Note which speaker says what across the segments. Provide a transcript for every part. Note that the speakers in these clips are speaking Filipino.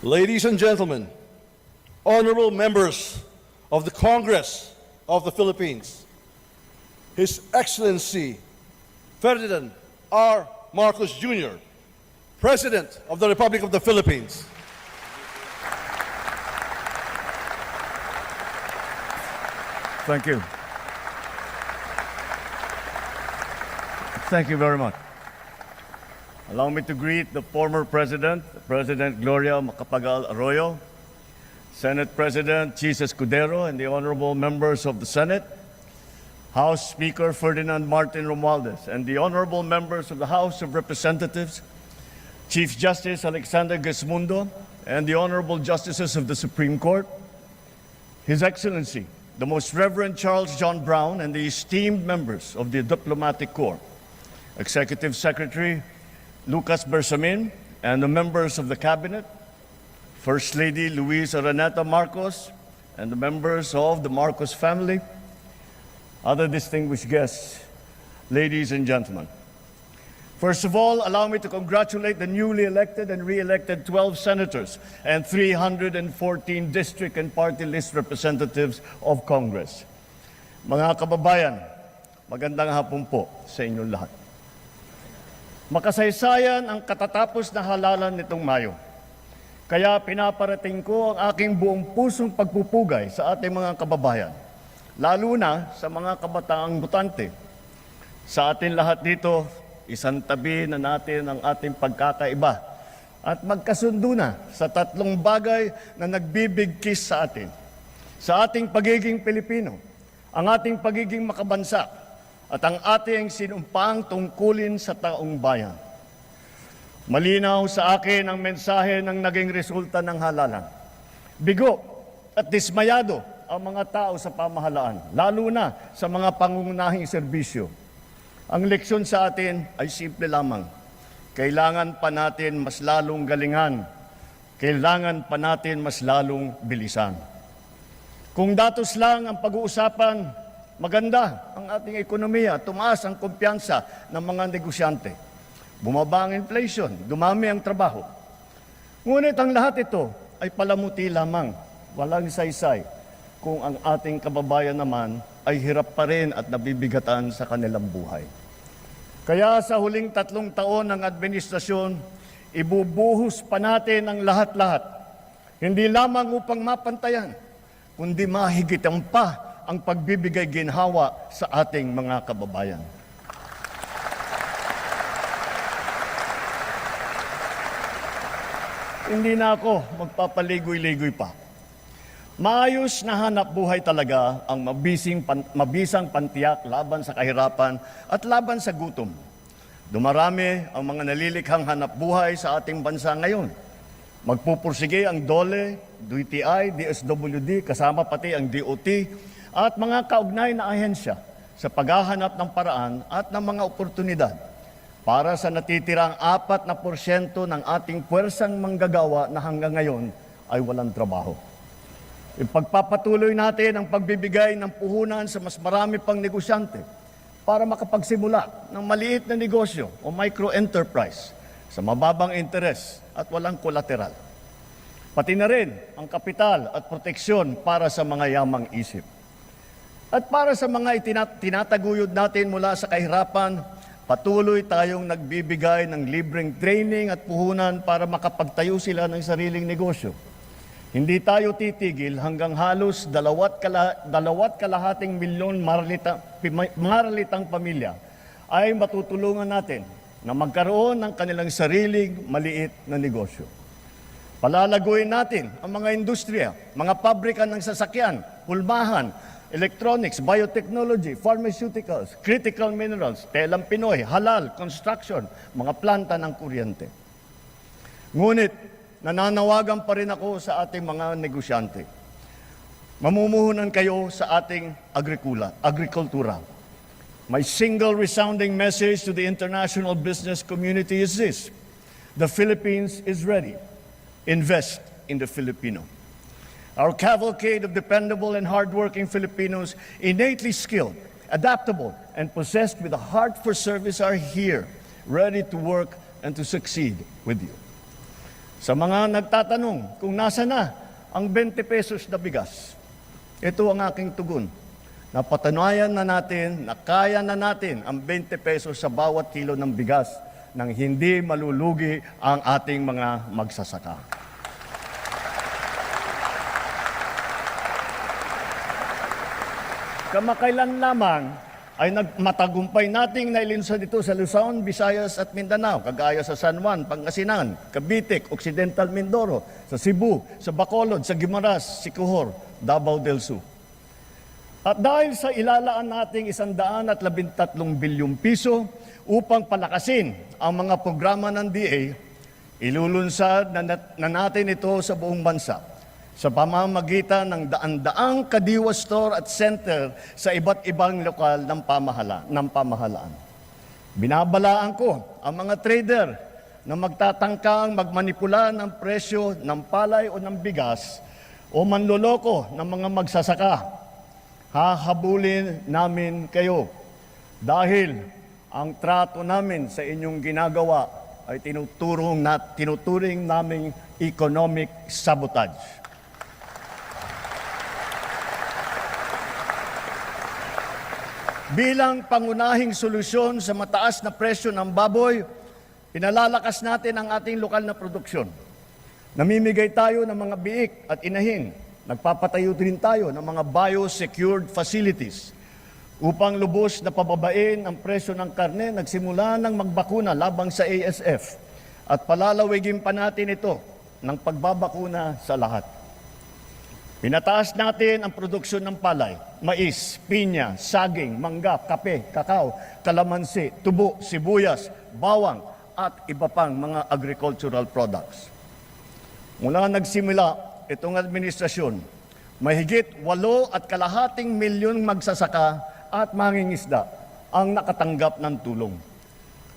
Speaker 1: Ladies and gentlemen, honorable members of the Congress of the Philippines, His Excellency Ferdinand R. Marcos Jr., President of the Republic of the Philippines.
Speaker 2: Thank you. Thank you very much. Allow me to greet the former President, President Gloria Macapagal Arroyo, Senate President Chis Escudero, and the honorable members of the Senate, House Speaker Ferdinand Martin Romualdez, and the honorable members of the House of Representatives, Chief Justice Alexander Gesmundo, and the honorable justices of the Supreme Court, His Excellency, the Most Reverend Charles John Brown, and the esteemed members of the Diplomatic Corps, Executive Secretary Lucas Bersamin, and the members of the Cabinet, First Lady Luisa Araneta Marcos, and the members of the Marcos family, other distinguished guests, ladies and gentlemen. First of all, allow me to congratulate the newly elected and re-elected 12 senators and 314 district and party list representatives of Congress. Mga kababayan, magandang hapon po sa inyong lahat. Makasaysayan ang katatapos na halalan nitong Mayo. Kaya pinaparating ko ang aking buong pusong pagpupugay sa ating mga kababayan, lalo na sa mga kabataang botante. Sa atin lahat dito, isang tabi na natin ang ating pagkakaiba at magkasundo na sa tatlong bagay na nagbibigkis sa atin. Sa ating pagiging Pilipino, ang ating pagiging makabansa, at ang ating sinumpang tungkulin sa taong bayan. Malinaw sa akin ang mensahe ng naging resulta ng halalan. Bigo at dismayado ang mga tao sa pamahalaan, lalo na sa mga pangunahing serbisyo. Ang leksyon sa atin ay simple lamang. Kailangan pa natin mas lalong galingan. Kailangan pa natin mas lalong bilisan. Kung datos lang ang pag-uusapan, maganda ang ating ekonomiya, tumaas ang kumpiyansa ng mga negosyante. Bumaba ang inflation, dumami ang trabaho. Ngunit ang lahat ito ay palamuti lamang, walang saysay, kung ang ating kababayan naman ay hirap pa rin at nabibigatan sa kanilang buhay. Kaya sa huling 3 taon ng administrasyon, ibubuhos pa natin ang lahat-lahat, hindi lamang upang mapantayan, kundi mahigitan pa ang pagbibigay ginhawa sa ating mga kababayan. Hindi na ako magpapaligoy-ligoy pa. Maayos na hanap buhay talaga ang mabisang pantiyak laban sa kahirapan at laban sa gutom. Dumarami ang mga nalilikhang hanap buhay sa ating bansa ngayon. Magpupursige ang DOLE, DTI, DSWD, kasama pati ang DOT, at mga kaugnay na ahensya sa paghahanap ng paraan at ng mga oportunidad para sa natitirang 4% ng ating puwersang manggagawa na hanggang ngayon ay walang trabaho. Ipagpapatuloy natin ang pagbibigay ng puhunan sa mas marami pang negosyante para makapagsimula ng maliit na negosyo o micro-enterprise sa mababang interes at walang kolateral. Pati na rin ang kapital at proteksyon para sa mga yamang isip. At para sa mga tinataguyod natin mula sa kahirapan, patuloy tayong nagbibigay ng libreng training at puhunan para makapagtayo sila ng sariling negosyo. Hindi tayo titigil hanggang halos 2.5 milyon maralitang pamilya ay matutulungan natin na magkaroon ng kanilang sariling maliit na negosyo. Palalaguin natin ang mga industriya, mga pabrika ng sasakyan, pulmahan, electronics, biotechnology, pharmaceuticals, critical minerals, telang Pinoy, halal, construction, mga planta ng kuryente. Ngunit, nananawagan pa rin ako sa ating mga negosyante. Mamumuhunan kayo sa ating agrikultura. My single resounding message to the international business community is this: the Philippines is ready. Invest in the Filipino. Our cavalcade of dependable and hardworking Filipinos, innately skilled, adaptable, and possessed with a heart for service are here, ready to work and to succeed with you. Sa mga nagtatanong kung nasa na ang 20 pesos na bigas, ito ang aking tugon. Napatunayan na natin na kaya na natin ang 20 pesos sa bawat kilo ng bigas nang hindi malulugi ang ating mga magsasaka. Kamakailan lamang ay matagumpay nating nailinsad ito sa Luzon, Visayas at Mindanao, kagaya sa San Juan, Pangasinan, Cavite, Occidental Mindoro, sa Cebu, sa Bacolod, sa Guimaras, Siquijor, Davao del Sur. At dahil sa ilalaan nating 113 bilyong piso upang palakasin ang mga programa ng DA, ilulunsad na natin ito sa buong bansa sa pamamagitan ng daan-daang kadiwa store at center sa iba't ibang lokal ng pamahalaan. Binabalaan ko ang mga trader na magtatangkang magmanipula ng presyo ng palay o ng bigas o manloloko ng mga magsasaka. Hahabulin namin kayo dahil ang trato namin sa inyong ginagawa ay tinuturing naming economic sabotage. Bilang pangunahing solusyon sa mataas na presyo ng baboy, pinalalakas natin ang ating lokal na produksyon. Namimigay tayo ng mga biik at inahin. Nagpapatayo din tayo ng mga biosecured facilities upang lubos na pababain ang presyo ng karne. Nagsimula ng magbakuna labang sa ASF at palalawigin pa natin ito ng pagbabakuna sa lahat. Pinataas natin ang produksyon ng palay, mais, pinya, saging, mangga, kape, kakao, kalamansi, tubo, sibuyas, bawang at iba pang mga agricultural products. Mula nagsimula itong administrasyon, mahigit 8.5 milyong magsasaka at mangingisda ang nakatanggap ng tulong.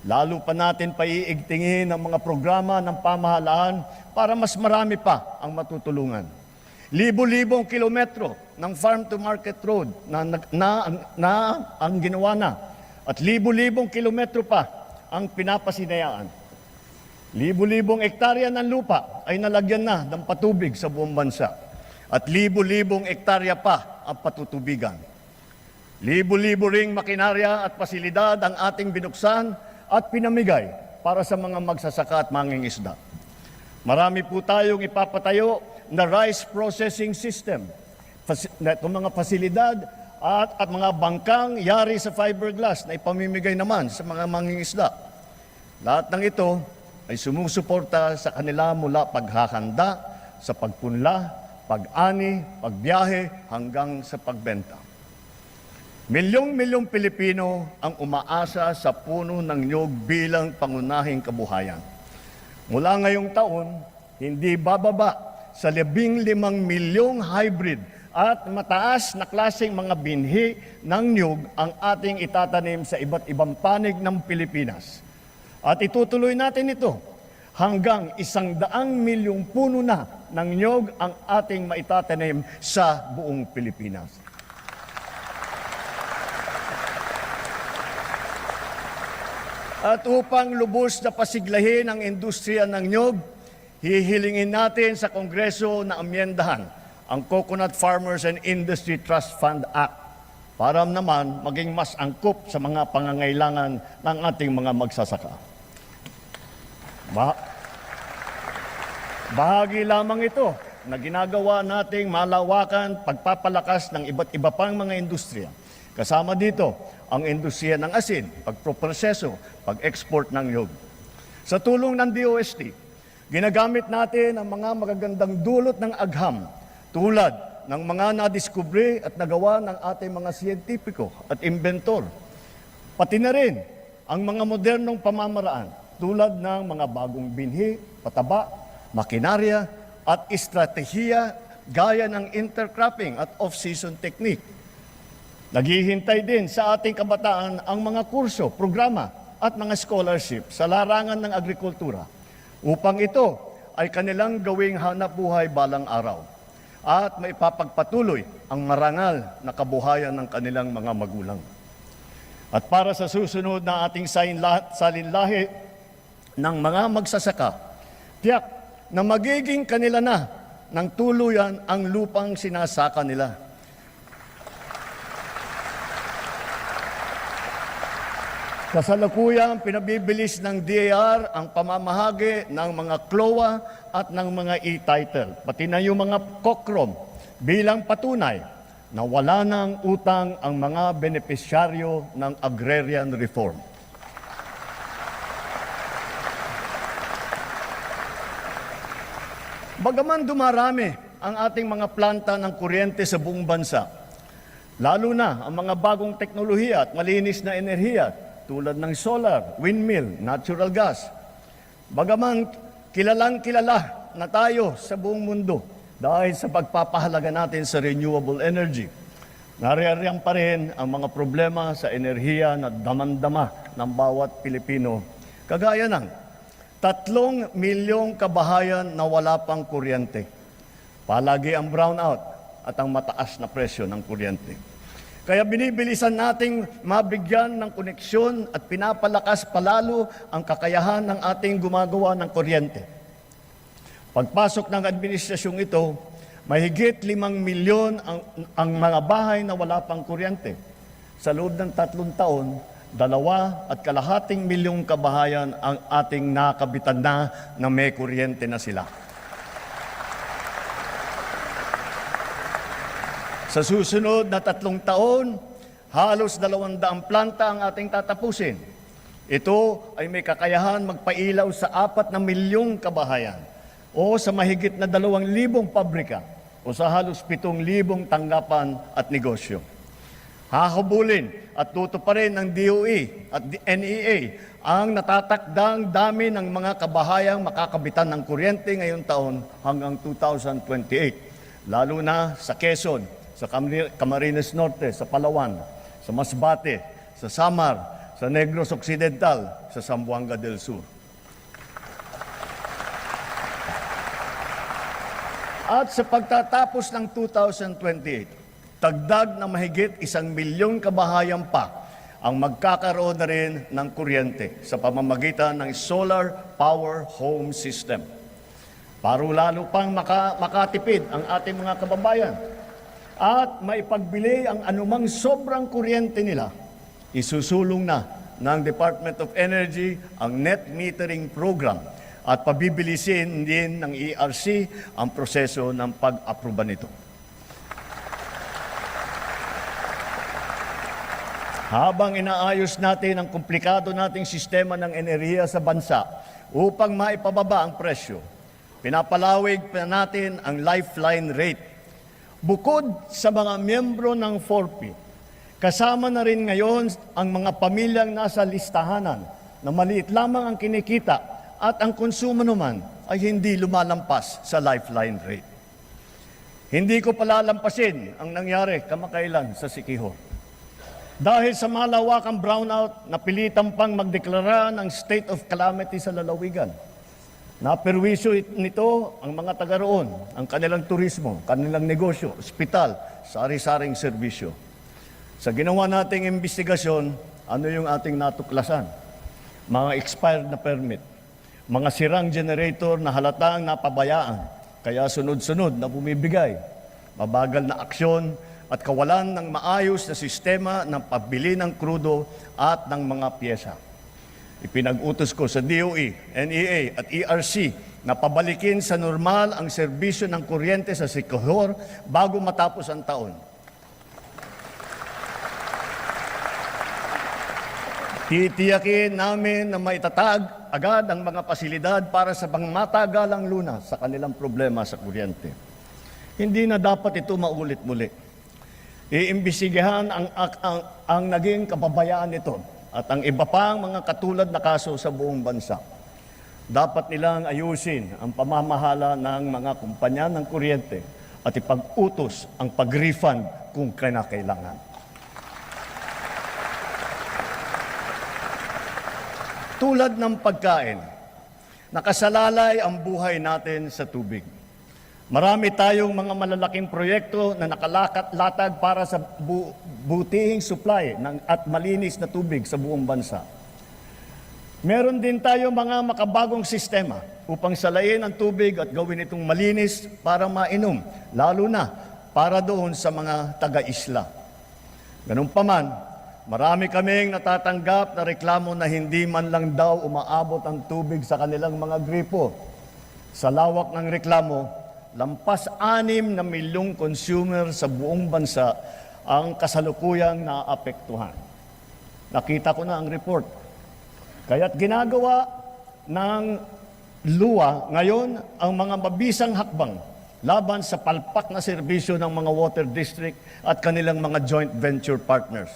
Speaker 2: Lalo pa natin paiigtingin ang mga programa ng pamahalaan para mas marami pa ang matutulungan. Libo-libong kilometro ng farm-to-market road na ang ginawa na at libo-libong kilometro pa ang pinapasinayaan. Libo-libong ektarya ng lupa ay nalagyan na ng patubig sa buong bansa at libo-libong ektarya pa ang patutubigan. Libo-libo ring makinarya at pasilidad ang ating binuksan at pinamigay para sa mga magsasaka at mangingisda. Marami po tayong ipapatayo na rice processing system. Itong mga pasilidad at mga bangkang yari sa fiberglass na ipamimigay naman sa mga mangingisda. Lahat ng ito ay sumusuporta sa kanila mula paghahanda, sa pagpunla, pag-ani, pagbiyahe, hanggang sa pagbenta. Milyong-milyong Pilipino ang umaasa sa puno ng niyog bilang pangunahing kabuhayan. Mula ngayong taon, hindi bababa sa 15 milyong hybrid at mataas na klaseng mga binhi ng niyog ang ating itatanim sa iba't ibang panig ng Pilipinas. At itutuloy natin ito hanggang 100 milyong puno na ng niyog ang ating maitatanim sa buong Pilipinas. At upang lubos na pasiglahin ang industriya ng niyog, hihilingin natin sa Kongreso na amyendahan ang Coconut Farmers and Industry Trust Fund Act para naman maging mas angkop sa mga pangangailangan ng ating mga magsasaka. Bahagi lamang ito na ginagawa nating malawakan pagpapalakas ng iba't iba pang mga industriya. Kasama dito ang industriya ng asin, pagproproseso, pag-export ng niyog. Sa tulong ng DOST, ginagamit natin ang mga magagandang dulot ng agham tulad ng mga nadiskubre at nagawa ng ating mga siyentipiko at inventor. Pati na rin ang mga modernong pamamaraan tulad ng mga bagong binhi, pataba, makinarya at estratehiya gaya ng intercropping at off-season technique. Naghihintay din sa ating kabataan ang mga kurso, programa at mga scholarship sa larangan ng agrikultura upang ito ay kanilang gawing hanapbuhay balang araw at maipapagpatuloy ang marangal na kabuhayan ng kanilang mga magulang. At para sa susunod na ating salinlahi ng mga magsasaka, tiyak na magiging kanila na ng tuluyan ang lupang sinasaka nila. Kasalukuyan, pinabibilis ng DAR ang pamamahagi ng mga CLOA at ng mga e-title, pati na yung mga COCROM bilang patunay na wala ng utang ang mga benepisyaryo ng agrarian reform. Bagaman dumarami ang ating mga planta ng kuryente sa buong bansa, lalo na ang mga bagong teknolohiya at malinis na enerhiya tulad ng solar, windmill, natural gas. Bagaman kilalang-kilala na tayo sa buong mundo dahil sa pagpapahalaga natin sa renewable energy, naririyan pa rin ang mga problema sa enerhiya na damandama ng bawat Pilipino. Kagaya ng 3 milyong kabahayan na wala pang kuryente. Palagi ang brownout at ang mataas na presyo ng kuryente. Kaya binibilisan nating mabigyan ng koneksyon at pinapalakas palalo ang kakayahan ng ating gumagawa ng kuryente. Pagpasok ng administrasyong ito, mahigit 5 milyon ang mga bahay na wala pang kuryente. Sa loob ng 3 taon, 2.5 milyong kabahayan ang ating nakabitan na may kuryente na sila. Sa susunod na 3 taon, halos 200 planta ang ating tatapusin. Ito ay may kakayahan magpailaw sa 4 na milyong kabahayan o sa mahigit na 2,000 pabrika o sa halos 7,000 tanggapan at negosyo. Hahabulin at tutuparin ng DOE at NEA ang natatakdang dami ng mga kabahayang makakabitan ng kuryente ngayong taon hanggang 2028, lalo na sa Quezon, sa Camarines Norte, sa Palawan, sa Masbate, sa Samar, sa Negros Occidental, sa Zamboanga del Sur. At sa pagtatapos ng 2028, dagdag na mahigit 1 milyong kabahayan pa ang magkakaroon na rin ng kuryente sa pamamagitan ng solar power home system. Para lalo pang makatipid ang ating mga kababayan at maipagbili ang anumang sobrang kuryente nila, isusulong na ng Department of Energy ang net metering program at pabibilisin din ng ERC ang proseso ng pag-aproba nito. Habang inaayos natin ang komplikado nating sistema ng enerhiya sa bansa upang maipababa ang presyo, pinapalawig pa natin ang lifeline rate. Bukod sa mga miyembro ng 4P, kasama na rin ngayon ang mga pamilyang nasa listahanan na maliit lamang ang kinikita at ang konsumo naman ay hindi lumalampas sa lifeline rate. Hindi ko palalampasin ang nangyari kamakailan sa Siquijor. Dahil sa malawakang brownout, napilitan pang magdeklara ng state of calamity sa lalawigan. Naperwisyo nito ang mga taga roon, ang kanilang turismo, kanilang negosyo, ospital, sari-saring serbisyo. Sa ginawa nating investigasyon, ano yung ating natuklasan? Mga expired na permit, mga sirang generator na halatang napabayaan, kaya sunod-sunod na bumibigay, mabagal na aksyon at kawalan ng maayos na sistema ng pagbili ng krudo at ng mga pyesa. Ipinag-utos ko sa DOE, NEA at ERC na pabalikin sa normal ang serbisyo ng kuryente sa Siquijor bago matapos ang taon. Titiyakin namin na maitatag agad ang mga pasilidad para sa pangmatagalang lunas sa kanilang problema sa kuryente. Hindi na dapat ito maulit muli. Iimbestigahan ang naging kapabayaan nito at ang iba pang mga katulad na kaso sa buong bansa. Dapat nilang ayusin ang pamamahala ng mga kumpanya ng kuryente at ipag-utos ang pag-refund kung kinakailangan. Tulad ng pagkain, nakasalalay ang buhay natin sa tubig. Marami tayong mga malalaking proyekto na nakalakat-latag para sa butihing supply at malinis na tubig sa buong bansa. Meron din tayo mga makabagong sistema upang salayin ang tubig at gawin itong malinis para mainom, lalo na para doon sa mga taga-isla. Ganun pa man, marami kaming natatanggap na reklamo na hindi man lang daw umaabot ang tubig sa kanilang mga gripo. Sa lawak ng reklamo, lampas 6 na milyong consumer sa buong bansa ang kasalukuyang naapektuhan. Nakita ko na ang report. Kaya't ginagawa ng luwa ngayon ang mga mabisang hakbang laban sa palpak na serbisyo ng mga water district at kanilang mga joint venture partners.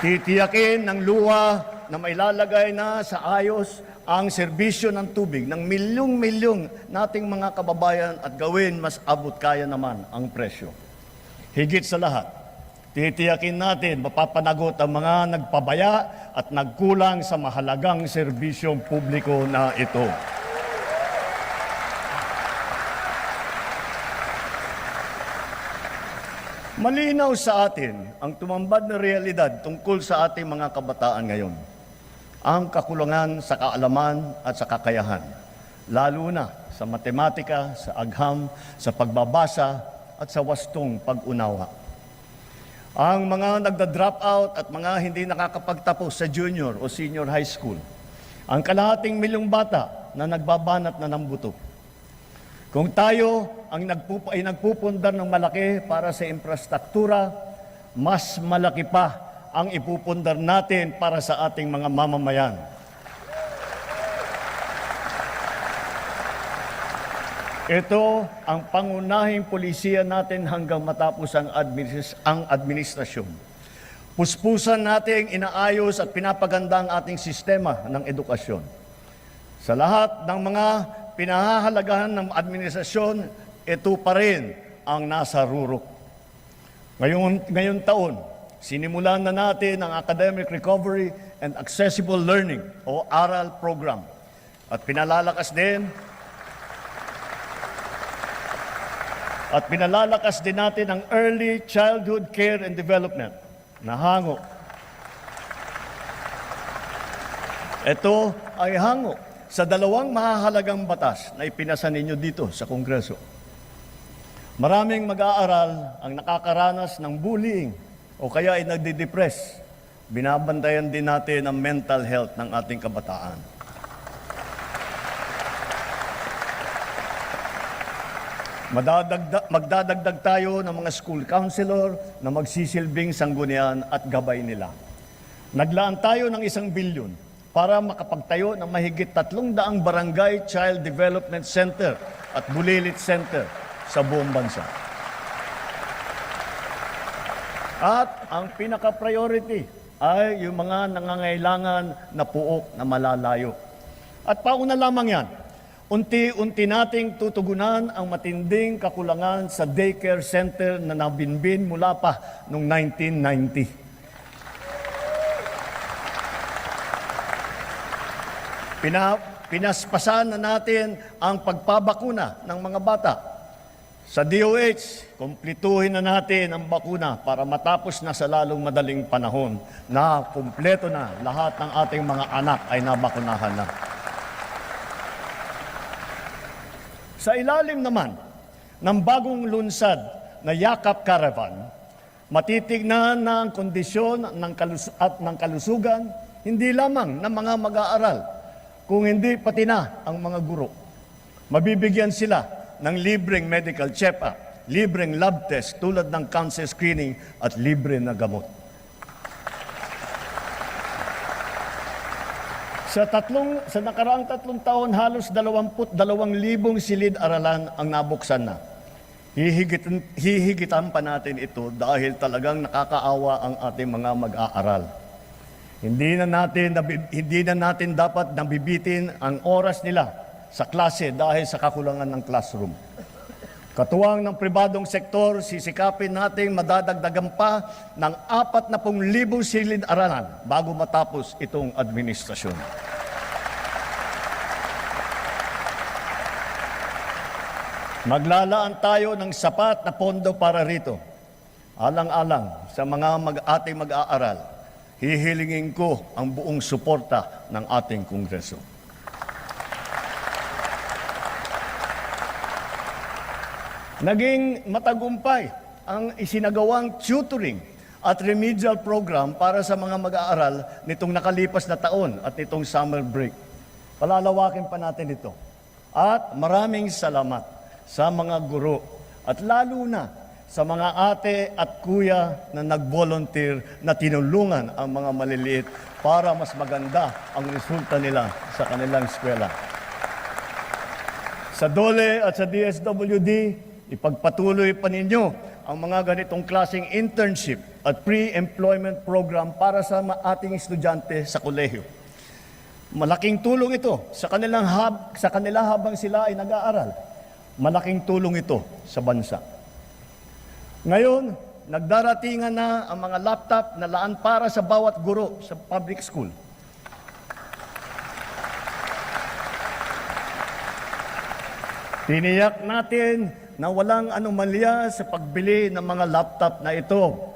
Speaker 2: Titiyakin ng luwa na mailalagay na sa ayos ang serbisyo ng tubig ng milyong-milyong nating mga kababayan at gawin mas abot kaya naman ang presyo. Higit sa lahat, titiyakin natin mapapanagot ang mga nagpabaya at nagkulang sa mahalagang serbisyong publiko na ito. Malinaw sa atin ang tumambad na realidad tungkol sa ating mga kabataan ngayon. Ang kakulangan sa kaalaman at sa kakayahan, lalo na sa matematika, sa agham, sa pagbabasa at sa wastong pag-unawa. Ang mga nagda-drop out at mga hindi nakakapagtapos sa junior o senior high school, ang kalahating milyong bata na nagbabanat na ng buto. Kung tayo ay nagpupundar ng malaki para sa infrastruktura, mas malaki pa ang ipupundar natin para sa ating mga mamamayan. Ito ang pangunahing polisiya natin hanggang matapos ang administrasyon. Puspusan nating inaayos at pinapaganda ang ating sistema ng edukasyon. Sa lahat ng mga pinahahalagahan ng administrasyon, ito pa rin ang nasa rurok. Ngayon taon, sinimulan na natin ang Academic Recovery and Accessible Learning o ARAL program. At pinalalakas din natin ang Early Childhood Care and Development na hango. Ito ay hango sa 2 mahahalagang batas na ipinasa ninyo dito sa Kongreso. Maraming mag-aaral ang nakakaranas ng bullying o kaya ay nagdi-depress. Binabantayan din natin ang mental health ng ating kabataan. Magdadagdag tayo ng mga school counselor na magsisilbing sanggunian at gabay nila. Naglaan tayo ng 1 bilyon para makapagtayo ng mahigit 300 barangay child development center at bulilit center sa buong bansa. At ang pinaka-priority ay yung mga nangangailangan na puok na malalayo. At pauna lamang yan, unti-unti nating tutugunan ang matinding kakulangan sa daycare center na nabinbin mula pa noong 1990. Pinaspasan na natin ang pagpabakuna ng mga bata. Sa DOH, kumpletuhin na natin ang bakuna para matapos na sa lalong madaling panahon na kumpleto na lahat ng ating mga anak ay nabakunahan na. Sa ilalim naman ng bagong lunsad na Yakap Caravan, matitignan na ang kondisyon ng kalusugan hindi lamang ng mga mag-aaral, kung hindi pati na ang mga guro. Mabibigyan sila ng libreng medical check-up, libreng lab test tulad ng cancer screening at libre na gamot. Sa nakaraang 3 taon, halos 22,000 silid-aralan ang nabuksan na. Hihigitan pa natin ito dahil talagang nakakaawa ang ating mga mag-aaral. Hindi na natin dapat nabibitin ang oras nila sa klase dahil sa kakulangan ng classroom. Katuwang ng pribadong sektor, sisikapin natin madadagdagan pa ng 40,000 silid-aralan bago matapos itong administrasyon. Maglalaan tayo ng sapat na pondo para rito. Alang-alang sa mga ating mag-aaral, hihilingin ko ang buong suporta ng ating Kongreso. Naging matagumpay ang isinagawang tutoring at remedial program para sa mga mag-aaral nitong nakalipas na taon at nitong summer break. Palalawakin pa natin ito. At maraming salamat sa mga guro at lalo na sa mga ate at kuya na nag-volunteer na tinulungan ang mga maliliit para mas maganda ang resulta nila sa kanilang eskwela. Sa DOLE at sa DSWD, ipagpatuloy pa ninyo ang mga ganitong klaseng internship at pre-employment program para sa ating estudyante sa kolehiyo. Malaking tulong ito sa kanila habang sila ay nag-aaral. Malaking tulong ito sa bansa. Ngayon, nagdaratingan na ang mga laptop na laan para sa bawat guro sa public school. Tiniyak natin na walang anomalya sa pagbili ng mga laptop na ito.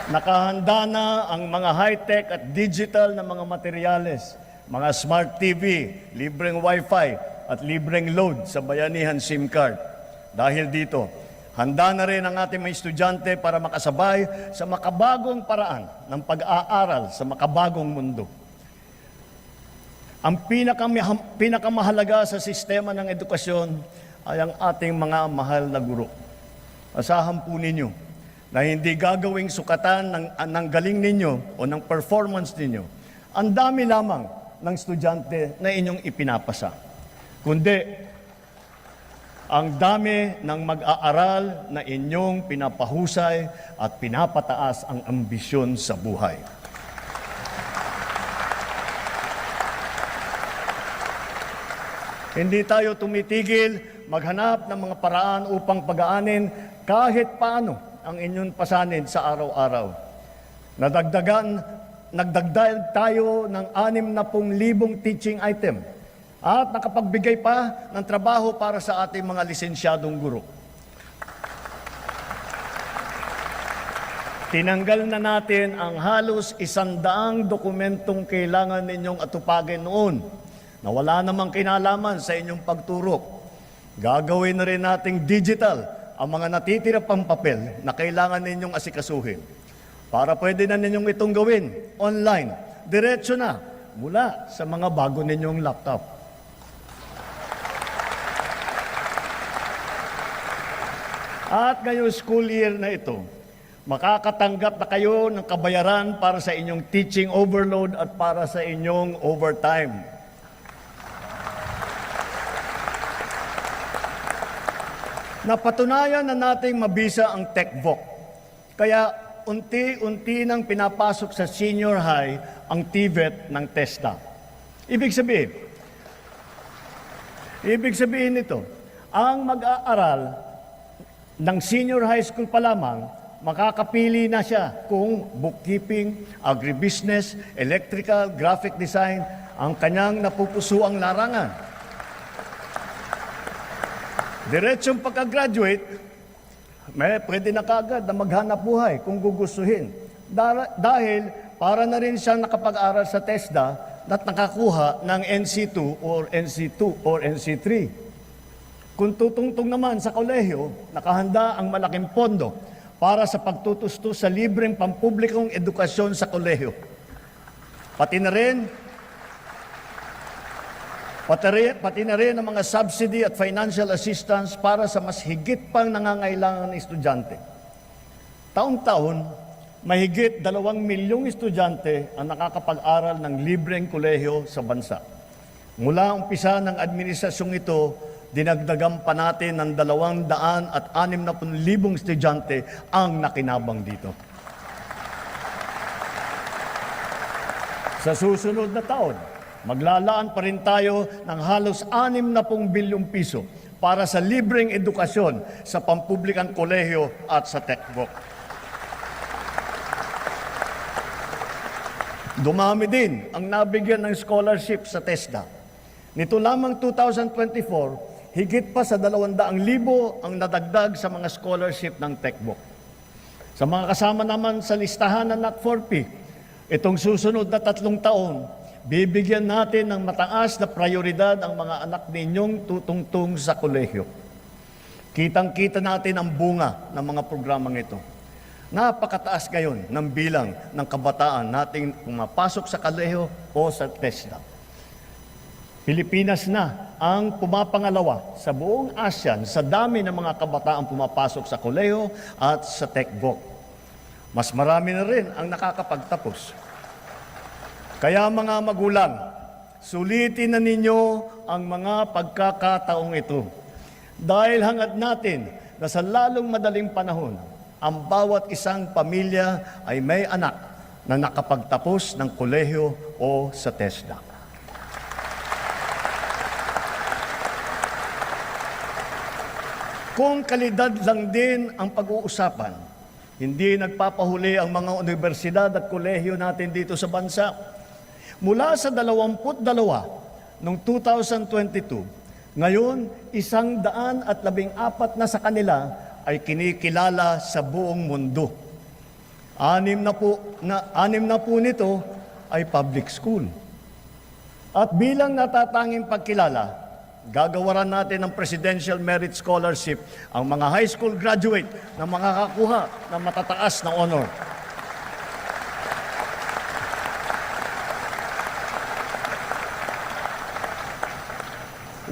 Speaker 2: Nakahanda na ang mga high-tech at digital na mga materyales, mga smart TV, libreng Wi-Fi at libreng load sa bayanihan SIM card. Dahil dito, handa na rin ang ating mga estudyante para makasabay sa makabagong paraan ng pag-aaral sa makabagong mundo. Ang pinakamahalaga sa sistema ng edukasyon ay ang ating mga mahal na guro. Asahan po ninyo na hindi gagawing sukatan ng galing ninyo o ng performance ninyo ang dami lamang ng estudyante na inyong ipinapasa, kundi ang dami ng mag-aaral na inyong pinapahusay at pinapataas ang ambisyon sa buhay. Hindi tayo tumitigil maghanap ng mga paraan upang pag-aanin kahit paano ang inyong pasanin sa araw-araw. Nagdagdag tayo ng 60,000 teaching item at nakapagbigay pa ng trabaho para sa ating mga lisensyadong guro. Tinanggal na natin ang halos 100 dokumentong kailangan ninyong atupagin noon na wala namang kinalaman sa inyong pagturo. Gagawin na rin nating digital ang mga natitira pang papel na kailangan ninyong asikasuhin. Para pwede na ninyong itong gawin online, diretso na mula sa mga bago ninyong laptop. At ngayong school year na ito, makakatanggap na kayo ng kabayaran para sa inyong teaching overload at para sa inyong overtime. Napatunayan na nating mabisa ang TechVoc. Kaya unti-unti nang pinapasok sa senior high ang TVET ng TESDA. Ibig sabihin nito, ang mag-aaral ng senior high school pa lamang, makakapili na siya kung bookkeeping, agribusiness, electrical, graphic design, ang kanyang napupusuang larangan. Diretsong pagka-graduate, pwede na kaagad na maghanap buhay kung gugustuhin. Dahil para na rin siyang nakapag-aral sa TESDA at nakakuha ng NC2 or NC2 or NC3. Kung tutungtong naman sa kolehiyo, nakahanda ang malaking pondo para sa pagtutustos sa libreng pampublikong edukasyon sa kolehiyo. Pati na rin ang mga subsidy at financial assistance para sa mas higit pang nangangailangan ng estudyante. Taon-taon, mahigit 2 milyong estudyante ang nakakapag-aral ng libreng kolehiyo sa bansa. Mula umpisa ng administrasyong ito, dinagdagan pa natin ng 260,000 estudyante ang nakinabang dito. Sa susunod na taon, maglalaan pa rin tayo ng halos 60 bilyong piso para sa libreng edukasyon sa pampublikang kolehiyo at sa TechVoc. Dumami din ang nabigyan ng scholarship sa TESDA. Nito lamang 2024, higit pa sa 200,000 ang nadagdag sa mga scholarship ng TechBook. Sa mga kasama naman sa listahan ng Not-for-P, itong susunod na 3 taon, bibigyan natin ng mataas na prioridad ang mga anak ninyong tutungtong sa kolehiyo. Kitang-kita natin ang bunga ng mga programang ito. Napakataas ngayon ng bilang ng kabataan nating pumapasok sa kolehiyo o sa TESDA. Pilipinas na ang pumapangalawa sa buong ASEAN sa dami ng mga kabataan pumapasok sa kolehiyo at sa TechBook. Mas marami na rin ang nakakapagtapos. Kaya mga magulang, sulitin na ninyo ang mga pagkakataong ito. Dahil hangad natin na sa lalong madaling panahon, ang bawat isang pamilya ay may anak na nakapagtapos ng kolehiyo o sa TESDA. Kung kalidad lang din ang pag-uusapan, hindi nagpapahuli ang mga universidad at kolehiyo natin dito sa bansa. Mula sa 22 noong 2022, ngayon 114 na sa kanila ay kinikilala sa buong mundo. 6 na po nito ay public school. At bilang natatanging pagkilala, gagawaran natin ng Presidential Merit Scholarship ang mga high school graduate na makakakuha ng matataas na honor.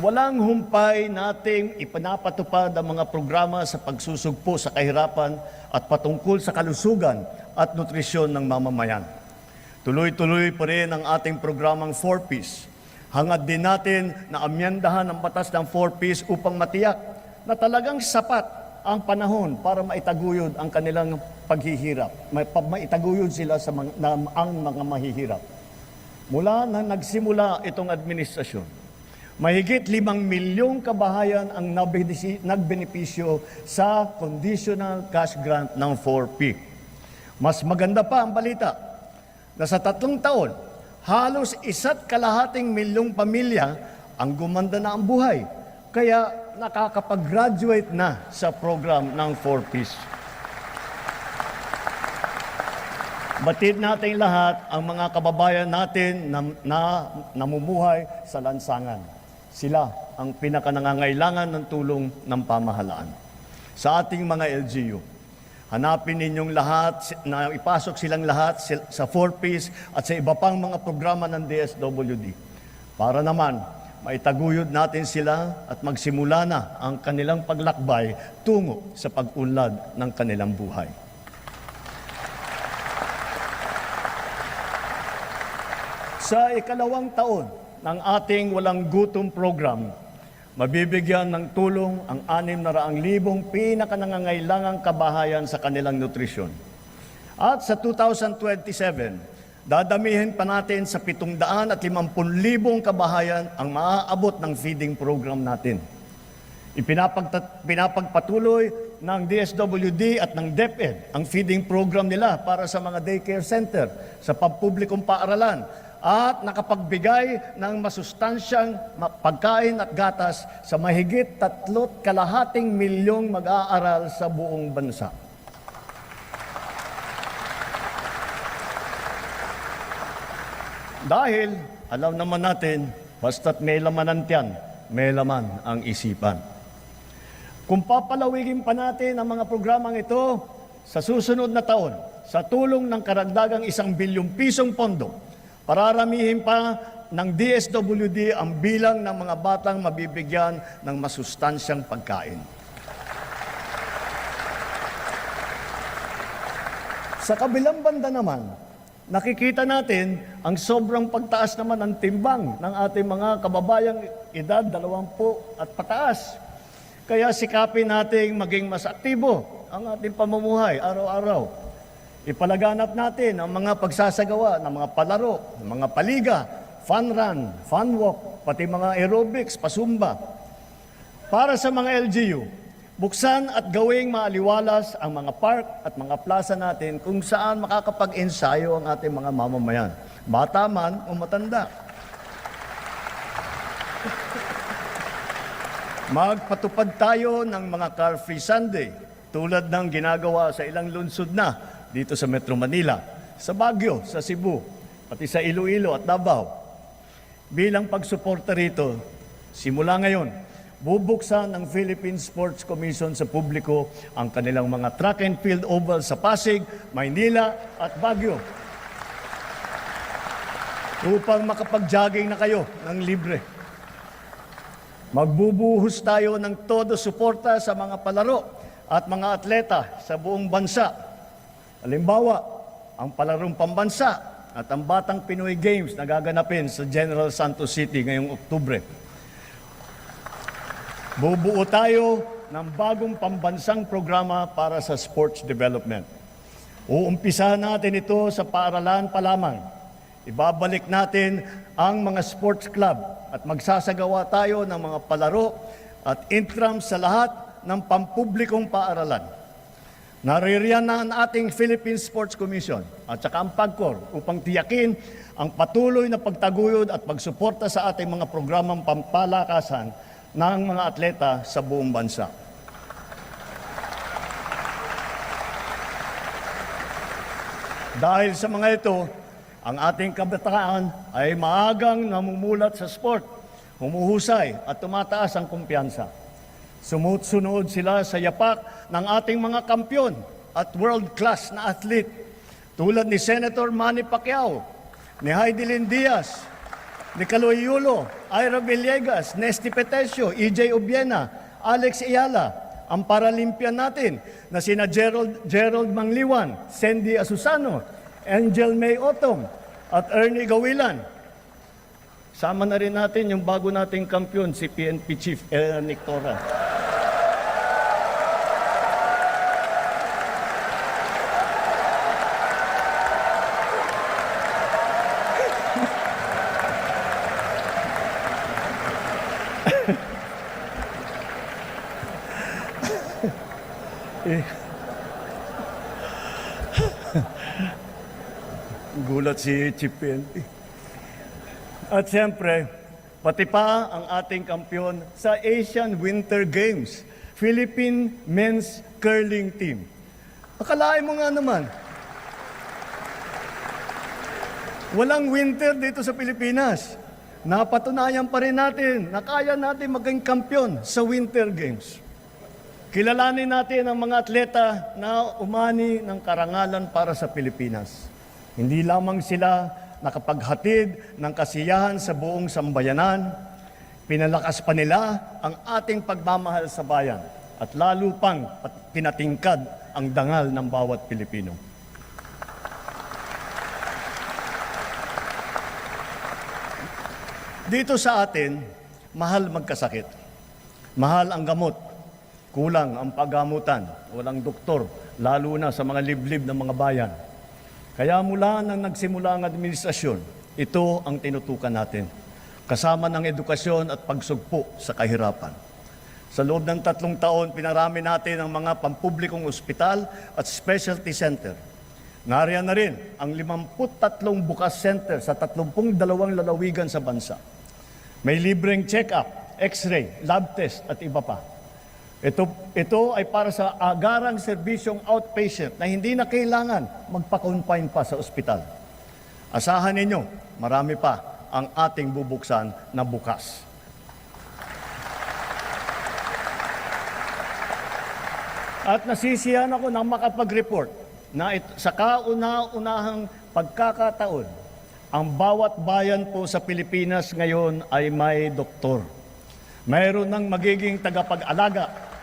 Speaker 2: Walang humpay nating ipinapatupad ang mga programa sa pagsusugpo sa kahirapan at patungkol sa kalusugan at nutrisyon ng mamamayan. Tuloy-tuloy pa rin ang ating programang 4Ps. Hangad din natin na amyendahan ang batas ng 4Ps upang matiyak na talagang sapat ang panahon para maitaguyod ang kanilang paghihirap. Maitaguyod sila sa ang mga mahihirap. Mula na nagsimula itong administrasyon, mahigit 5 milyong kabahayan ang nagbenepisyo sa conditional cash grant ng 4P. Mas maganda pa ang balita na sa 3 taon, halos 1.5 milyong pamilya ang gumanda na ang buhay. Kaya nakakapag-graduate na sa program ng 4Ps. Batid natin lahat ang mga kababayan natin na namumuhay sa lansangan. Sila ang pinakanangangailangan ng tulong ng pamahalaan. Sa ating mga LGU, hanapin ninyong lahat, na ipasok silang lahat sa 4Ps at sa iba pang mga programa ng DSWD. Para naman, maitaguyod natin sila at magsimula na ang kanilang paglakbay tungo sa pag-unlad ng kanilang buhay. Sa 2nd taon ng ating Walang Gutom program, mabibigyan ng tulong ang 600,000 pinakanangangailangang kabahayan sa kanilang nutrisyon. At sa 2027, dadamihin pa natin sa 750,000 kabahayan ang maaabot ng feeding program natin. Pinapagpatuloy ng DSWD at ng DepEd ang feeding program nila para sa mga daycare center sa pampublikong paaralan at nakapagbigay ng masustansyang pagkain at gatas sa mahigit 3.2 milyong mag-aaral sa buong bansa. Dahil alam naman natin, basta't may laman ang tiyan, may laman ang isipan. Kung papalawigin pa natin ang mga programang ito sa susunod na taon, sa tulong ng karagdagang 1 bilyong pisong pondo, pararamihin pa ng DSWD ang bilang ng mga batang mabibigyan ng masustansyang pagkain. Sa kabilang banda naman, nakikita natin ang sobrang pagtaas naman ng timbang ng ating mga kababayang edad 20 at pataas. Kaya sikapin nating maging mas aktibo ang ating pamumuhay araw-araw. Ipalaganap natin ang mga pagsasagawa ng mga palaro, ng mga paliga, fun run, fun walk, pati mga aerobics, pasumba. Para sa mga LGU, Buksan at gawing maaliwalas ang mga park at mga plaza natin kung saan makakapag-ensayo ang ating mga mamamayan, bata man o matanda. Magpatupad tayo ng mga car-free Sunday tulad ng ginagawa sa ilang lungsod na dito sa Metro Manila, sa Baguio, sa Cebu, pati sa Iloilo at Davao. Bilang pagsuporta rito, simula ngayon, bubuksan ng Philippine Sports Commission sa publiko ang kanilang mga track and field oval sa Pasig, Maynila at Baguio upang makapag-jogging na kayo ng libre. Magbubuhos tayo ng todo suporta sa mga palaro at mga atleta sa buong bansa. Halimbawa, ang palarong pambansa at ang Batang Pinoy Games na gaganapin sa General Santos City ngayong Oktubre. Bubuo tayo ng bagong pambansang programa para sa sports development. Uumpisahan natin ito sa paaralan pa lamang. Ibabalik natin ang mga sports club at magsasagawa tayo ng mga palaro at intrams sa lahat ng pampublikong paaralan. Naririyan na ang ating Philippine Sports Commission at saka ang PAGCOR upang tiyakin ang patuloy na pagtaguyod at pagsuporta sa ating mga programang pampalakasan ng mga atleta sa buong bansa. Dahil sa mga ito, ang ating kabataan ay maagang namumulat sa sport, humuhusay at tumataas ang kumpiyansa. Sumusunod sila sa yapak ng ating mga kampyon at world-class na athlete tulad ni Senator Manny Pacquiao, ni Heidelin Diaz, ni Kaloy Yulo, Ira Villegas, Nesty Petesio, EJ Obiena, Alex Ayala, ang Paralympian natin na sina Gerald Mangliwan, Sandy Asusano, Angel May Otong, at Ernie Gawilan. Sama na rin natin yung bago nating kampyon, si PNP Chief Nick Torra. Gulat si Chief PNP. At siyempre, pati pa ang ating kampyon sa Asian Winter Games, Philippine Men's Curling Team. Akalain mo nga naman, walang winter dito sa Pilipinas. Napatunayan pa rin natin na kaya natin maging kampyon sa Winter Games. Kilalanin natin ang mga atleta na umani ng karangalan para sa Pilipinas. Hindi lamang sila nakapaghatid ng kasiyahan sa buong sambayanan, pinalakas pa nila ang ating pagmamahal sa bayan at lalo pang pinatingkad ang dangal ng bawat Pilipino. Dito sa atin, mahal magkasakit. Mahal ang gamot. Kulang ang paggamutan. Walang doktor, lalo na sa mga liblib ng mga bayan. Kaya mula nang nagsimula ang administrasyon, ito ang tinutukan natin. Kasama ng edukasyon at pagsugpo sa kahirapan. Sa loob ng 3 taon, pinarami natin ang mga pampublikong ospital at specialty center. Nariyan na rin ang 53 bukas center sa 32 lalawigan sa bansa. May libreng check-up, x-ray, lab test at iba pa. Ito ay para sa agarang serbisyong outpatient na hindi na kailangan magpa-confine pa sa ospital. Asahan ninyo, marami pa ang ating bubuksan na bukas. At nasisiyahan ako na makapag-report na sa kauna-unahang pagkakataon, ang bawat bayan po sa Pilipinas ngayon ay may doktor. Mayroon ng magiging tagapag-alaga.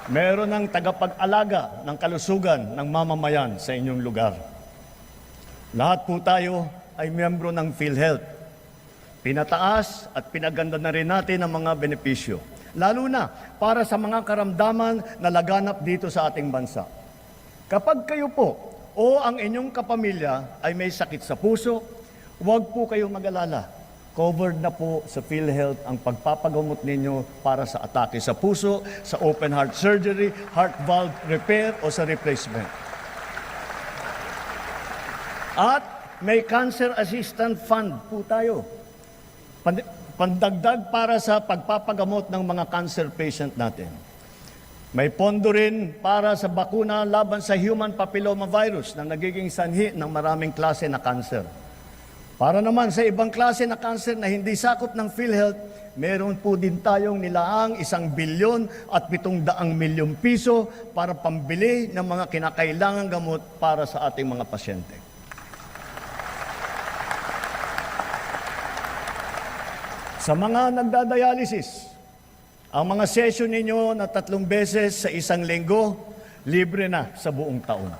Speaker 2: Mayroon ng tagapag-alaga ng kalusugan ng mamamayan sa inyong lugar. Lahat po tayo ay miyembro ng PhilHealth. Pinataas at pinaganda na rin natin ang mga benepisyo. Lalo na para sa mga karamdaman na laganap dito sa ating bansa. Kapag kayo po o ang inyong kapamilya ay may sakit sa puso, huwag po kayong mag-alala. covered na po sa PhilHealth ang pagpapagamot ninyo para sa atake sa puso, sa open heart surgery, heart valve repair o sa replacement. At may cancer assistance fund po tayo. Pandagdag para sa pagpapagamot ng mga cancer patient natin. May pondo rin para sa bakuna laban sa human papilloma virus na nagiging sanhi ng maraming klase na cancer. Para naman sa ibang klase na cancer na hindi sakop ng PhilHealth, meron po din tayong nilaang 1 bilyon at 700 milyong piso para pambili ng mga kinakailangang gamot para sa ating mga pasyente. Sa mga nagdadialysis, ang mga session ninyo na 3 beses sa 1 linggo, libre na sa buong taon.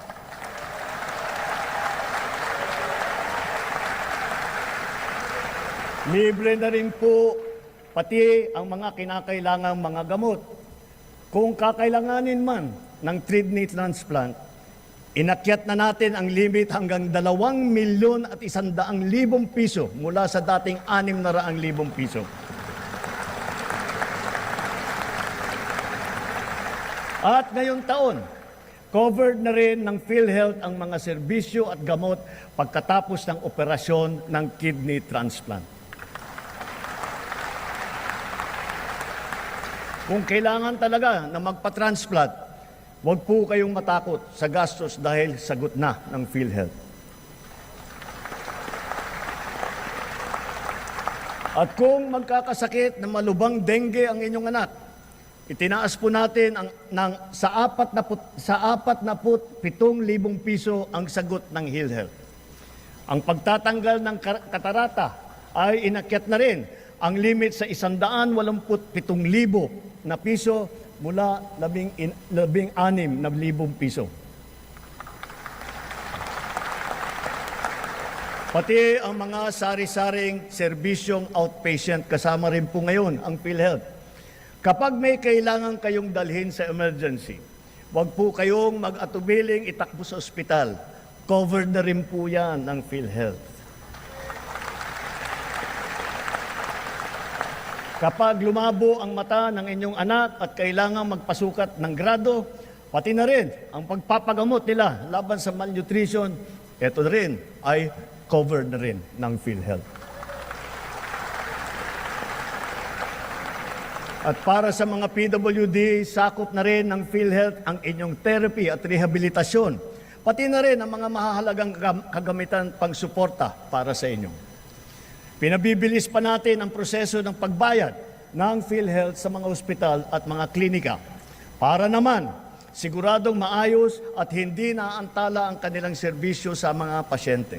Speaker 2: Libre na rin po pati ang mga kinakailangang mga gamot. Kung kakailanganin man ng kidney transplant, inakyat na natin ang limit hanggang 2,100,000 piso mula sa dating 600,000 piso. At ngayong taon, covered na rin ng PhilHealth ang mga serbisyo at gamot pagkatapos ng operasyon ng kidney transplant. Kung kailangan talaga na magpa-transplant, huwag po kayong matakot sa gastos dahil sagot na ng PhilHealth. At kung magkakasakit na malubhang dengue ang inyong anak, itinaas po natin sa 47,000 piso ang sagot ng PhilHealth. Ang pagtatanggal ng katarata ay inakyat na rin ang limit sa 187,000 na piso mula 16,000 piso. Pati ang mga sari-saring serbisyong outpatient kasama rin po ngayon ang PhilHealth. Kapag may kailangan kayong dalhin sa emergency, huwag po kayong mag-atubiling itakbo sa ospital. Covered na rin po yan ng PhilHealth. Kapag lumabo ang mata ng inyong anak at kailangan magpasukat ng grado, pati na rin ang pagpapagamot nila laban sa malnutrition, ito na rin ay covered na rin ng PhilHealth. At para sa mga PWD, sakop na rin ng PhilHealth ang inyong therapy at rehabilitasyon, pati na rin ang mga mahahalagang kagamitan pang-suporta para sa inyo. Pinabibilis pa natin ang proseso ng pagbayad ng PhilHealth sa mga ospital at mga klinika para naman siguradong maayos at hindi naantala ang kanilang serbisyo sa mga pasyente.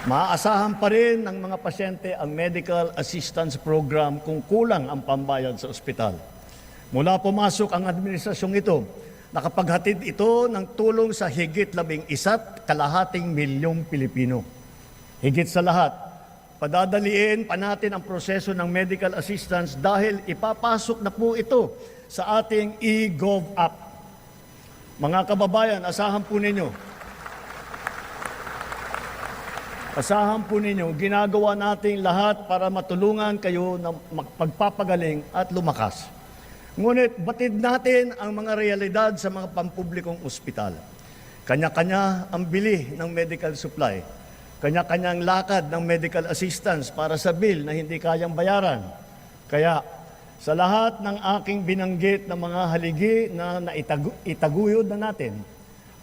Speaker 2: Maaasahan pa rin ng mga pasyente ang medical assistance program kung kulang ang pambayad sa ospital. Mula pumasok ang administrasyong ito, nakapaghatid ito ng tulong sa higit 11,2 milyong Pilipino. Higit sa lahat, padadaliin pa natin ang proseso ng medical assistance dahil ipapasok na po ito sa ating eGov app. Mga kababayan, asahan po ninyo, ginagawa natin lahat para matulungan kayo na magpapagaling at lumakas. Ngunit batid natin ang mga realidad sa mga pampublikong ospital. Kanya-kanya ang bili ng medical supply. Kanya-kanyang lakad ng medical assistance para sa bill na hindi kayang bayaran. Kaya sa lahat ng aking binanggit na mga haligi na itaguyod na natin,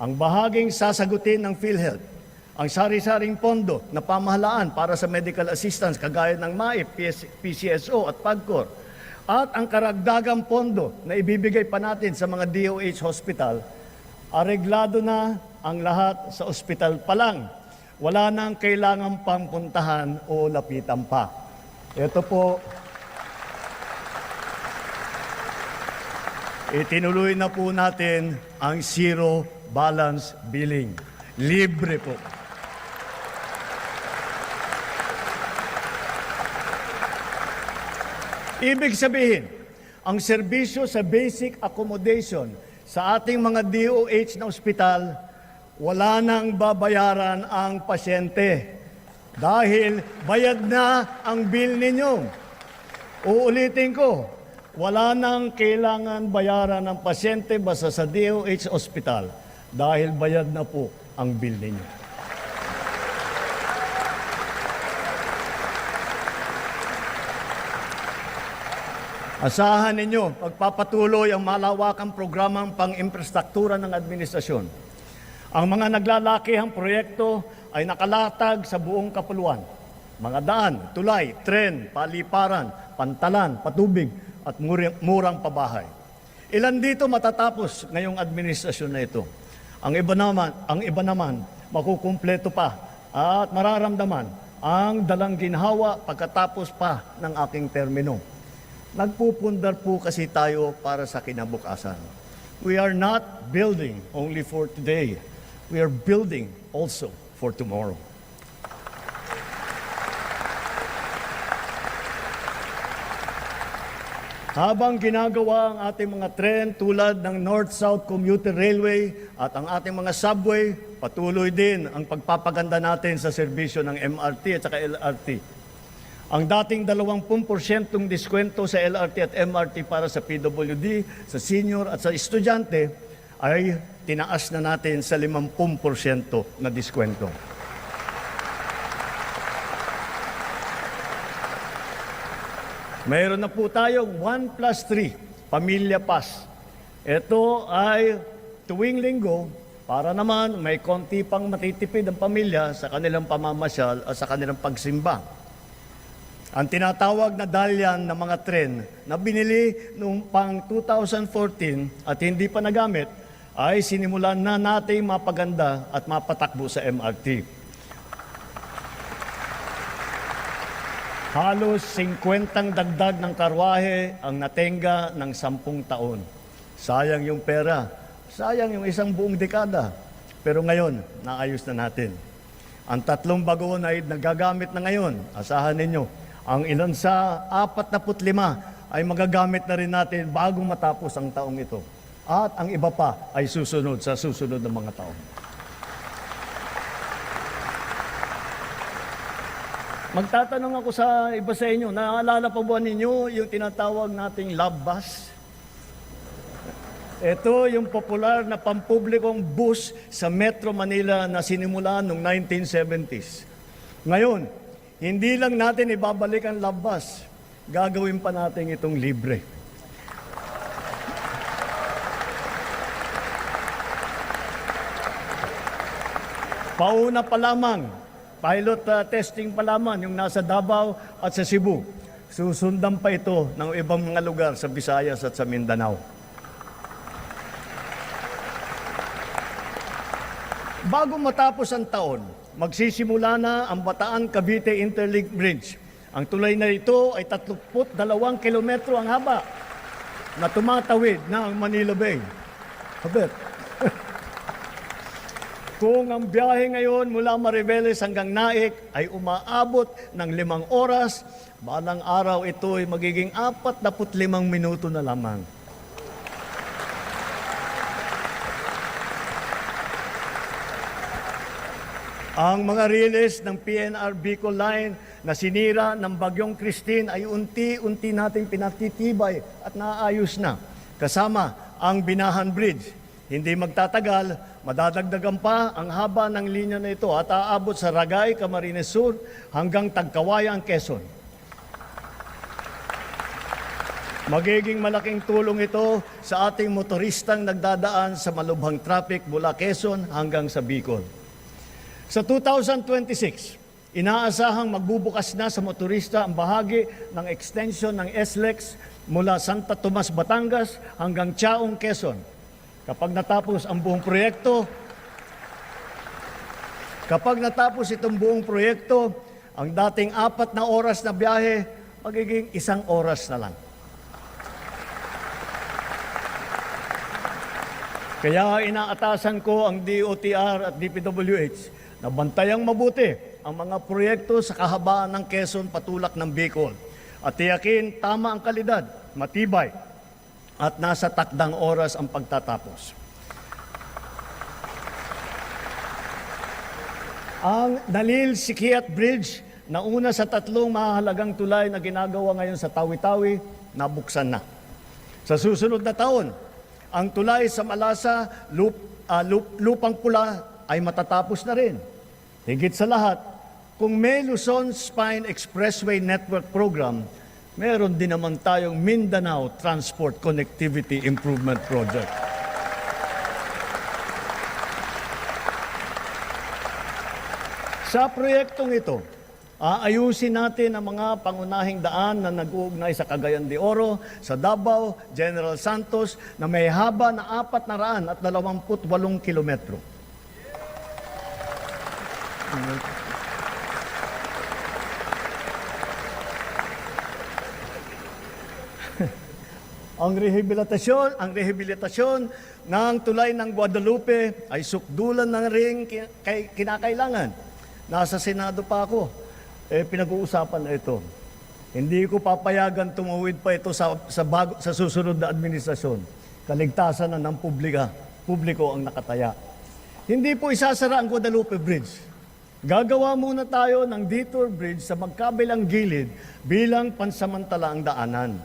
Speaker 2: ang bahaging sasagutin ng PhilHealth, ang sari-saring pondo na pamahalaan para sa medical assistance kagaya ng MAIP, PCSO at PAGCOR, at ang karagdagang pondo na ibibigay pa natin sa mga DOH hospital, areglado na ang lahat sa ospital pa lang. Wala nang kailangan pang puntahan o lapitan pa. Ito po, itinuloy na po natin ang zero balance billing. Libre po. Ibig sabihin, ang serbisyo sa basic accommodation sa ating mga DOH na ospital wala nang babayaran ang pasyente dahil bayad na ang bill ninyo. Uulitin ko, wala nang kailangan bayaran ng pasyente basta sa DOH Hospital dahil bayad na po ang bill ninyo. Asahan ninyo, pagpapatuloy ang malawakang programang pang-infrastruktura ng administrasyon. Ang mga naglalakihang proyekto ay nakalatag sa buong kapuluan. Mga daan, tulay, tren, paliparan, pantalan, patubig, at murang pabahay. Ilan dito matatapos ngayong administrasyon na ito? Ang iba naman, makukumpleto pa at mararamdaman ang dalang ginhawa pagkatapos pa ng aking termino. Nagpupundar po kasi tayo para sa kinabukasan. We are not building only for today. We are building also for tomorrow. Habang ginagawa ang ating mga tren tulad ng North-South Commuter Railway at ang ating mga subway, patuloy din ang pagpapaganda natin sa serbisyo ng MRT at saka LRT. Ang dating 20% diskwento sa LRT at MRT para sa PWD, sa senior at sa estudyante ay tinaas na natin sa 50% na diskwento. Mayroon na po tayong 1+3, Pamilya Pass. Ito ay tuwing linggo para naman may konti pang matitipid ang pamilya sa kanilang pamamasyal at sa kanilang pagsimba. Ang tinatawag na dalyan ng mga tren na binili noong pang 2014 at hindi pa nagamit ay sinimulan na nating mapaganda at mapatakbo sa MRT. Halos 50 dagdag ng karwahe ang natenga ng 10 taon. Sayang yung pera, sayang yung isang buong dekada. Pero ngayon, naayos na natin. Ang 3 bagon ay nagagamit na ngayon. Asahan ninyo. Ang ilan sa 45 ay magagamit na rin natin bago matapos ang taong ito. At ang iba pa ay susunod sa susunod na mga taon. Magtatanong ako sa iba sa inyo, naalala pa ba ninyo yung tinatawag nating love bus? Ito yung popular na pampublikong bus sa Metro Manila na sinimula noong 1970s. Ngayon, hindi lang natin ibabalik ang love bus, gagawin pa natin itong libre. Pauna pa lamang, pilot testing pa lamang yung nasa Davao at sa Cebu. Susundan pa ito ng ibang mga lugar sa Visayas at sa Mindanao. Bago matapos ang taon, magsisimula na ang Bataan-Cavite Interlink Bridge. Ang tulay na ito ay 32 kilometro ang haba na tumatawid na ang Manila Bay. Habet. Kung ang biyahe ngayon mula Mariveles hanggang Naik ay umaabot ng 5 oras, balang araw ito ay magiging 45 minuto na lamang. Ang mga relays ng PNR Bicol Line na sinira ng Bagyong Christine ay unti-unti nating pinatitibay at naayos na. Kasama ang Binahan Bridge. Hindi magtatagal, madadagdagan pa ang haba ng linya na ito at aabot sa Ragay, Camarines Sur hanggang Tagkawayan, Quezon. Magiging malaking tulong ito sa ating motoristang nagdadaan sa malubhang traffic mula Quezon hanggang sa Bicol. Sa 2026, inaasahang magbubukas na sa motorista ang bahagi ng extension ng SLEX mula Santa Tomas, Batangas hanggang Chaong, Quezon. Kapag natapos itong buong proyekto, ang dating 4 na oras na biyahe, magiging 1 oras na lang. Kaya inaatasan ko ang DOTR at DPWH na bantayang mabuti ang mga proyekto sa kahabaan ng Quezon patulak ng Bicol at tiyakin tama ang kalidad, matibay at nasa takdang oras ang pagtatapos. Ang Nalil Sikiat Bridge, na una sa tatlong mahalagang tulay na ginagawa ngayon sa Tawi-Tawi, nabuksan na. Sa susunod na taon, ang tulay sa Malasa, Lupang Pula ay matatapos na rin. Higit sa lahat, kung may Luzon Spine Expressway Network Program, meron din naman tayong Mindanao Transport Connectivity Improvement Project. Sa proyektong ito, aayusin natin ang mga pangunahing daan na nag-uugnay sa Cagayan de Oro, sa Davao, General Santos, na may haba na 428 kilometro. Ang rehabilitasyon ng tulay ng Guadalupe ay sukdulan ng ring kinakailangan. Nasa Senado pa ako, pinag-uusapan na ito. Hindi ko papayagan tumuwid pa ito sa susunod na administrasyon. Kaligtasan na ng publiko ang nakataya. Hindi po isasara ang Guadalupe Bridge. Gagawa muna tayo ng detour bridge sa magkabilang gilid bilang pansamantalaang daanan.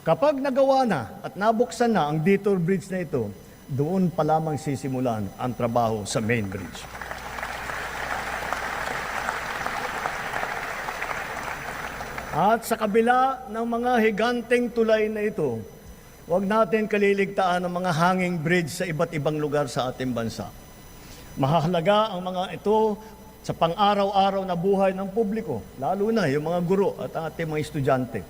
Speaker 2: Kapag nagawa na at nabuksan na ang detour bridge na ito, doon pa lamang sisimulan ang trabaho sa main bridge. At sa kabila ng mga higanteng tulay na ito, huwag natin kaliligtaan ang mga hanging bridge sa iba't ibang lugar sa ating bansa. Mahalaga ang mga ito sa pang-araw-araw na buhay ng publiko, lalo na yung mga guro at ating mga estudyante.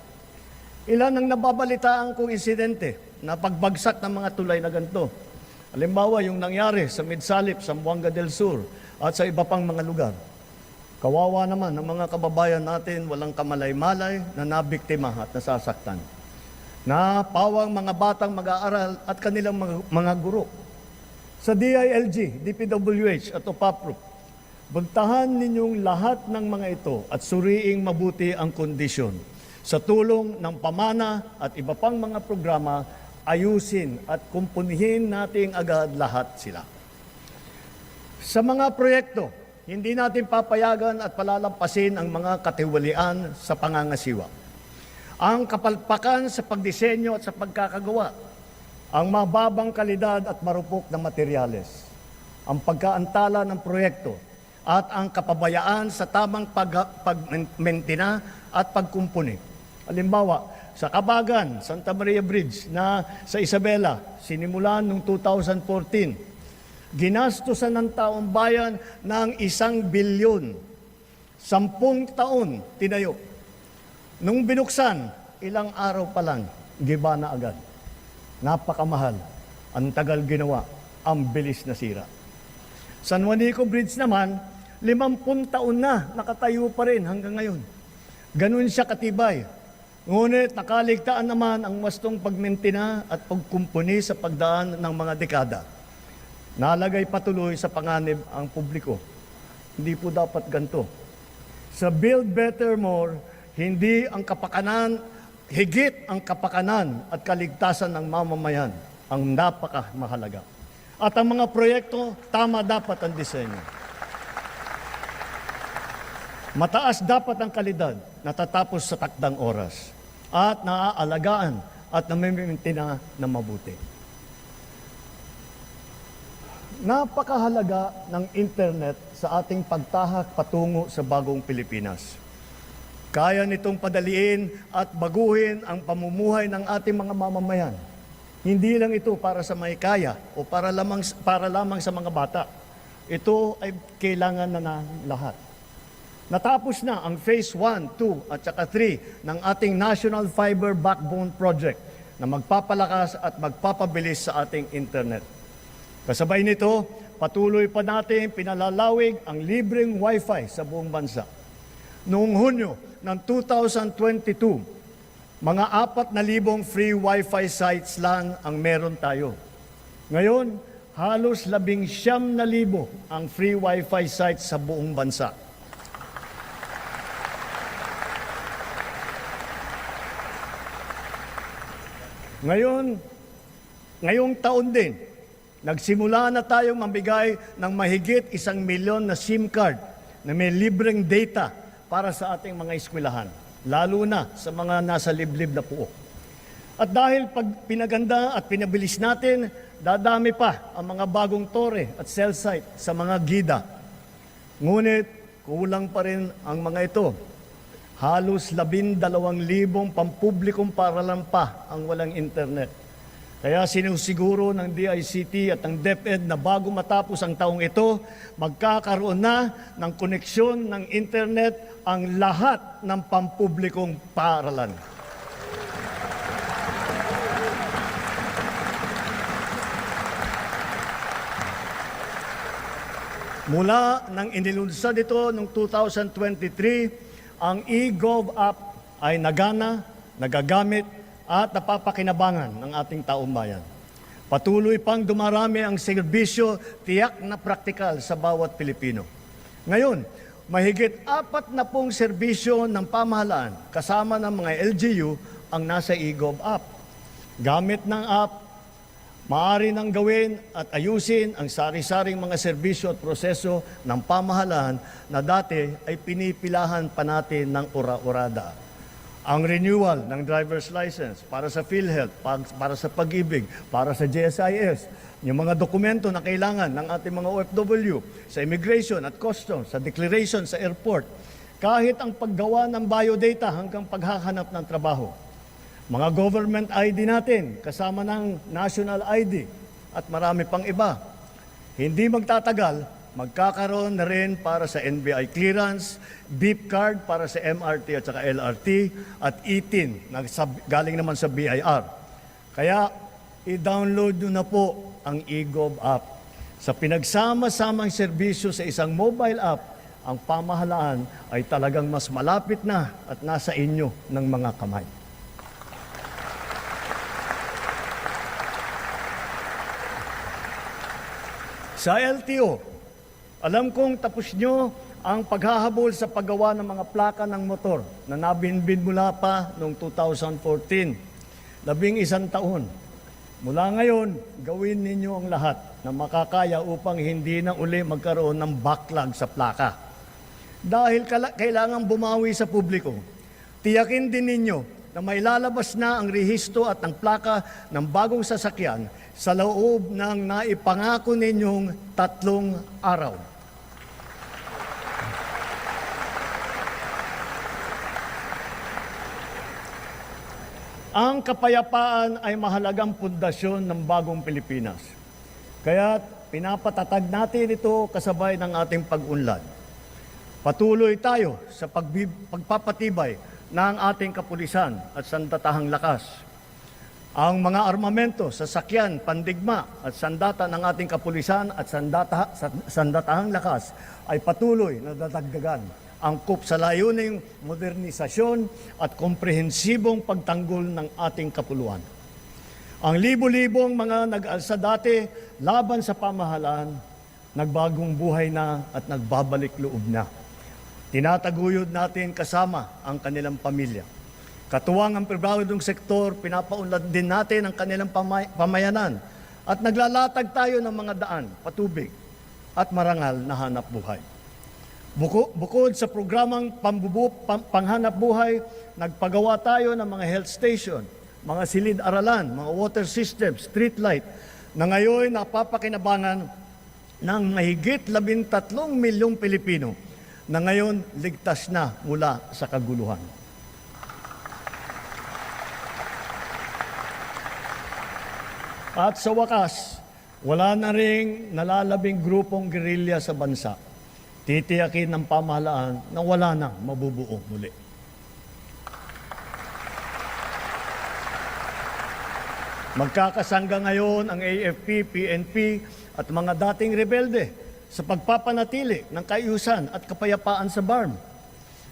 Speaker 2: Ilan ang nababalitaan kong insidente na pagbagsak ng mga tulay na ganito. Halimbawa, yung nangyari sa Midsalip, Zamboanga del Sur at sa iba pang mga lugar. Kawawa naman ang mga kababayan natin walang kamalay-malay na nabiktima at nasasaktan. Napawang mga batang mag-aaral at kanilang mga guro. Sa DILG, DPWH at OPAPRO, buntahan ninyong lahat ng mga ito at suriing mabuti ang kondisyon. Sa tulong ng pamana at iba pang mga programa, ayusin at kumpunihin natin agad lahat sila. Sa mga proyekto, hindi natin papayagan at palalampasin ang mga katiwalian sa pangangasiwa. Ang kapalpakan sa pagdisenyo at sa pagkakagawa, ang mababang kalidad at marupok na materyales, ang pagkaantala ng proyekto, at ang kapabayaan sa tamang pagmentina at pagkumpuni. Halimbawa, sa Kabagan, Santa Maria Bridge na sa Isabela, sinimulan noong 2014, ginastusan ng taong bayan ng 1 bilyon. 10 taon tinayo. Nung binuksan, ilang araw pa lang, giba na agad. Napakamahal. Ang tagal ginawa, ang bilis na sira. San Juanico Bridge naman, 50 taon na nakatayo pa rin hanggang ngayon. Ganun siya katibay. Ngunit nakaligtaan naman ang wastong pagmentina at pagkumpuni sa pagdaan ng mga dekada. Nalagay patuloy sa panganib ang publiko. Hindi po dapat ganito. Sa Build Better More, hindi ang kapakanan, higit ang kapakanan at kaligtasan ng mamamayan ang napakamahalaga. At ang mga proyekto, tama dapat ang disenyo. Mataas dapat ang kalidad, natatapos sa takdang oras, at naaalagaan at namimintina na mabuti. Napakahalaga ng internet sa ating pagtahak patungo sa bagong Pilipinas. Kaya nitong padaliin at baguhin ang pamumuhay ng ating mga mamamayan. Hindi lang ito para sa may kaya o para lamang sa mga bata. Ito ay kailangan na ng lahat. Natapos na ang Phase 1, 2 at saka 3 ng ating National Fiber Backbone Project na magpapalakas at magpapabilis sa ating internet. Kasabay nito, patuloy pa natin pinalalawig ang libreng Wi-Fi sa buong bansa. Noong Hunyo ng 2022, mga 4,000 free Wi-Fi sites lang ang meron tayo. Ngayon, halos 19,000 ang free Wi-Fi sites sa buong bansa. Ngayong taon din, nagsimula na tayong mamigay ng mahigit 1 milyon na SIM card na may libreng data para sa ating mga eskwelahan, lalo na sa mga nasa liblib na puok. At dahil pag pinaganda at pinabilis natin, dadami pa ang mga bagong tore at cell site sa mga gida. Ngunit kulang pa rin ang mga ito. Halos 12,000 pampublikong paaralan pa ang walang internet. Kaya sinusiguro ng DICT at ng DepEd na bago matapos ang taong ito, magkakaroon na ng koneksyon ng internet ang lahat ng pampublikong paaralan. Mula nang inilunsad ito noong 2023, ang eGov app ay nagana, nagagamit at napapakinabangan ng ating taong bayan. Patuloy pang dumarami ang serbisyo tiyak na praktikal sa bawat Pilipino. Ngayon, mahigit 40 serbisyo ng pamahalaan kasama ng mga LGU ang nasa eGov app. Gamit ng app, maaari nang gawin at ayusin ang sari-saring mga serbisyo at proseso ng pamahalaan na dati ay pinipilahan pa natin ng ura-urada. Ang renewal ng driver's license para sa PhilHealth, para sa Pag-ibig, para sa GSIS, yung mga dokumento na kailangan ng ating mga OFW sa immigration at customs, sa declaration sa airport, kahit ang paggawa ng biodata hanggang paghahanap ng trabaho. Mga government ID natin, kasama ng national ID at marami pang iba. Hindi magtatagal, magkakaroon na rin para sa NBI clearance, beep card para sa MRT at saka LRT, at e-TIN na galing naman sa BIR. Kaya i-download nyo na po ang eGov app. Sa pinagsama-samang serbisyo sa isang mobile app, ang pamahalaan ay talagang mas malapit na at nasa inyo ng mga kamay. Sa LTO, alam kong tapos nyo ang paghahabol sa paggawa ng mga plaka ng motor na nabinbin mula pa noong 2014. 11 taon. Mula ngayon, gawin ninyo ang lahat na makakaya upang hindi na uli magkaroon ng backlog sa plaka. Dahil kailangan bumawi sa publiko, tiyakin din ninyo na may lalabas na ang rehistro at ang plaka ng bagong sasakyan sa loob ng naipangako ninyong 3 araw. Ang kapayapaan ay mahalagang pundasyon ng bagong Pilipinas. Kaya pinapatatag natin ito kasabay ng ating pag-unlad. Patuloy tayo sa pagpapatibay ng ating kapulisan at sandatahang lakas. Ang mga armamento, sasakyan, pandigma at sandata ng ating kapulisan at sandatahang lakas ay patuloy na dadagdagan, angkop sa layuning modernisasyon at komprehensibong pagtanggol ng ating kapuluan. Ang libo-libong mga nag-alsa dati laban sa pamahalaan, nagbagong buhay na at nagbabalik loob na. Tinataguyod natin kasama ang kanilang pamilya. Katuwang ang pribadong sektor, pinapaunlad din natin ang kanilang pamayanan at naglalatag tayo ng mga daan, patubig at marangal na hanap buhay. Bukod sa programang panghanap buhay, nagpagawa tayo ng mga health station, mga silid-aralan, mga water system, street light, na ngayon napapakinabangan ng mahigit 13 milyong Pilipino na ngayon ligtas na mula sa kaguluhan. At sa wakas, wala na ring nalalabing grupong gerilya sa bansa. Titiyakin ng pamahalaan na wala nang mabubuo muli. Magkakasangga ngayon ang AFP, PNP at mga dating rebelde sa pagpapanatili ng kaayusan at kapayapaan sa BARM.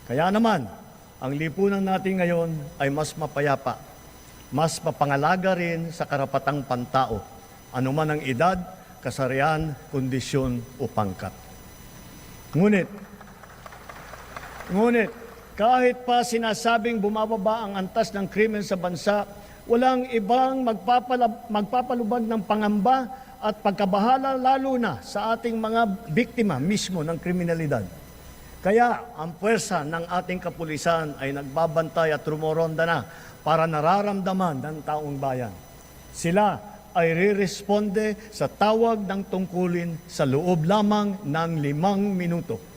Speaker 2: Kaya naman, ang lipunan natin ngayon ay mas mapayapa, mas mapangalaga rin sa karapatang pantao, anuman ang edad, kasarian, kondisyon o pangkat. Ngunit, kahit pa sinasabing bumababa ang antas ng krimen sa bansa, walang ibang magpapalubag ng pangamba at pagkabahala lalo na sa ating mga biktima mismo ng kriminalidad. Kaya ang puwersa ng ating kapulisan ay nagbabantay at rumoronda na para nararamdaman ng taong bayan. Sila ay re-responde sa tawag ng tungkulin sa loob lamang ng 5 minuto.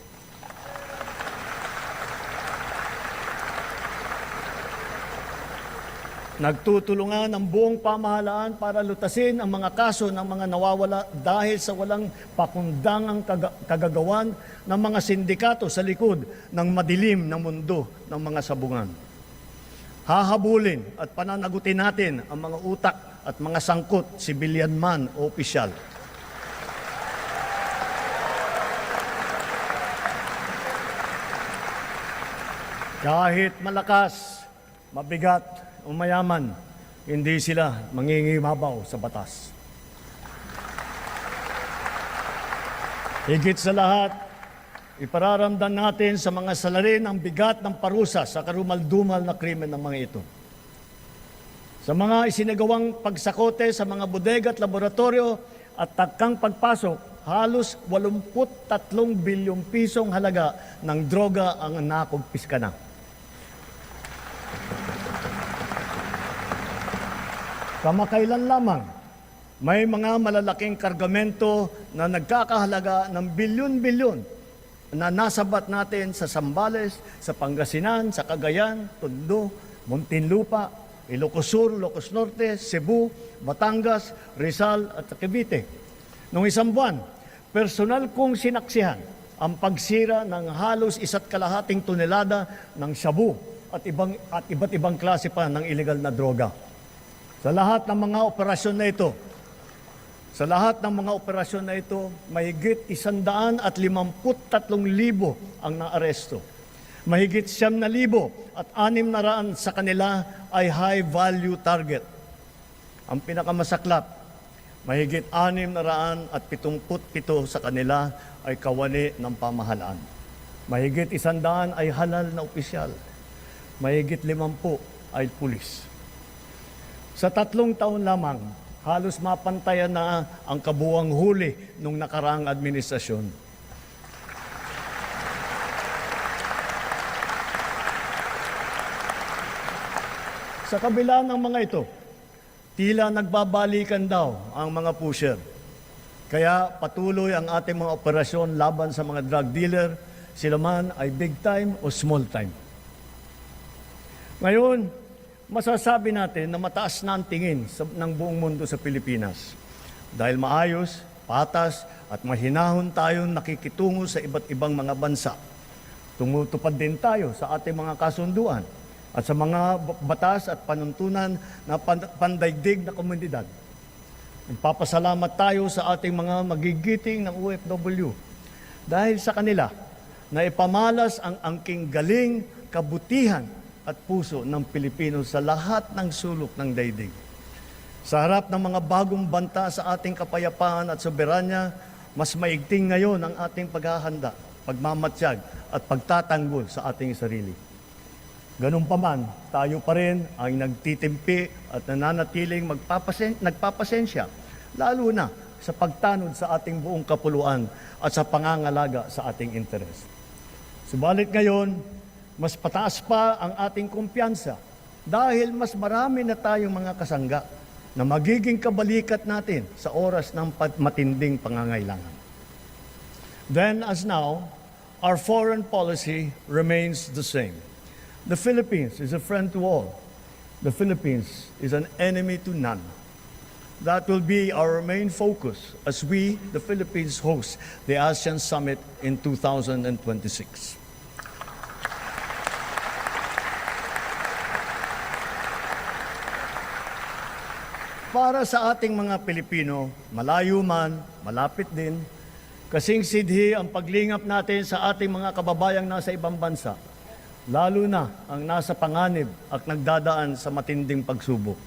Speaker 2: Nagtutulungan ang buong pamahalaan para lutasin ang mga kaso ng mga nawawala dahil sa walang pakundangang kagagawan ng mga sindikato sa likod ng madilim na mundo ng mga sabungan. Hahabulin at pananagutin natin ang mga utak at mga sangkot, sibilyan man o opisyal. Kahit malakas, mabigat, o mayaman, hindi sila mangingimabaw sa batas. Higit sa lahat, ipararamdam natin sa mga salarin ang bigat ng parusa sa karumal-dumal na krimen ng mga ito. Sa mga isinagawang pagsakote sa mga bodega at laboratorio at takang pagpasok, halos 83 bilyong pisong halaga ng droga ang nakumpiska na. Kamakailan lamang, may mga malalaking kargamento na nagkakahalaga ng bilyon-bilyon na nasabat natin sa Zambales, sa Pangasinan, sa Cagayan, Tondo, Muntinlupa, Ilocos Sur, Ilocos Norte, Cebu, Batangas, Rizal at Cavite. Noong isang buwan, personal kong sinaksihan ang pagsira ng halos 1.5 tonelada ng shabu at iba't ibang klase pa ng illegal na droga. Sa lahat ng mga operasyon na ito, mahigit 153,000 ang naaresto. Mahigit 9,000 at 600 sa kanila ay high-value target. Ang pinakamasaklap, mahigit 677 sa kanila ay kawani ng pamahalaan. Mahigit 100 ay halal na opisyal. Mahigit 50 ay pulis. Sa 3 taon lamang, halos mapantayan na ang kabuuang huli nung nakaraang administrasyon. Sa kabila ng mga ito, tila nagbabalikan daw ang mga pusher. Kaya patuloy ang ating mga operasyon laban sa mga drug dealer, sila man ay big time o small time. Ngayon, masasabi natin na mataas na ang tingin ng buong mundo sa Pilipinas. Dahil maayos, patas at mahinahon tayong nakikitungo sa iba't ibang mga bansa. Tumutupad din tayo sa ating mga kasunduan at sa mga batas at panuntunan na pandaigdig na komunidad. Nagpapasalamat tayo sa ating mga magigiting ng OFW dahil sa kanila na ipamalas ang angking galing, kabutihan at puso ng Pilipino sa lahat ng sulok ng daigdig. Sa harap ng mga bagong banta sa ating kapayapaan at soberanya, mas maigting ngayon ang ating paghahanda, pagmamatsyag at pagtatanggol sa ating sarili. Ganun pa man, tayo pa rin ay nagtitimpi at nananatiling nagpapasensya, lalo na sa pagtanod sa ating buong kapuluan at sa pangangalaga sa ating interes. Subalit ngayon, mas pataas pa ang ating kumpiyansa dahil mas marami na tayong mga kasangga na magiging kabalikat natin sa oras ng matinding pangangailangan. Then as now, our foreign policy remains the same. The Philippines is a friend to all. The Philippines is an enemy to none. That will be our main focus as we, the Philippines, host the ASEAN Summit in 2026. Para sa ating mga Pilipino, malayo man, malapit din, kasing sidhi ang paglingap natin sa ating mga kababayang nasa ibang bansa, lalo na ang nasa panganib at nagdadaan sa matinding pagsubok.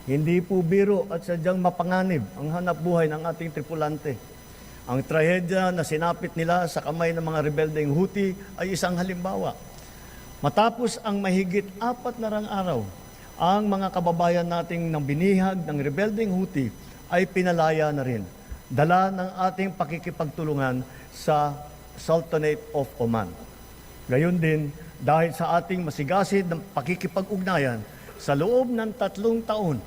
Speaker 2: Hindi po biro at sadyang mapanganib ang hanap buhay ng ating tripulante. Ang trahedya na sinapit nila sa kamay ng mga rebeldeng Houthi ay isang halimbawa. Matapos ang mahigit 4 na araw, ang mga kababayan nating nang binihag ng rebeldeng Houthi ay pinalaya na rin. Dala ng ating pakikipagtulungan sa Sultanate of Oman. Gayon din, dahil sa ating masigasig ng pakikipag-ugnayan, sa loob ng 3 taon,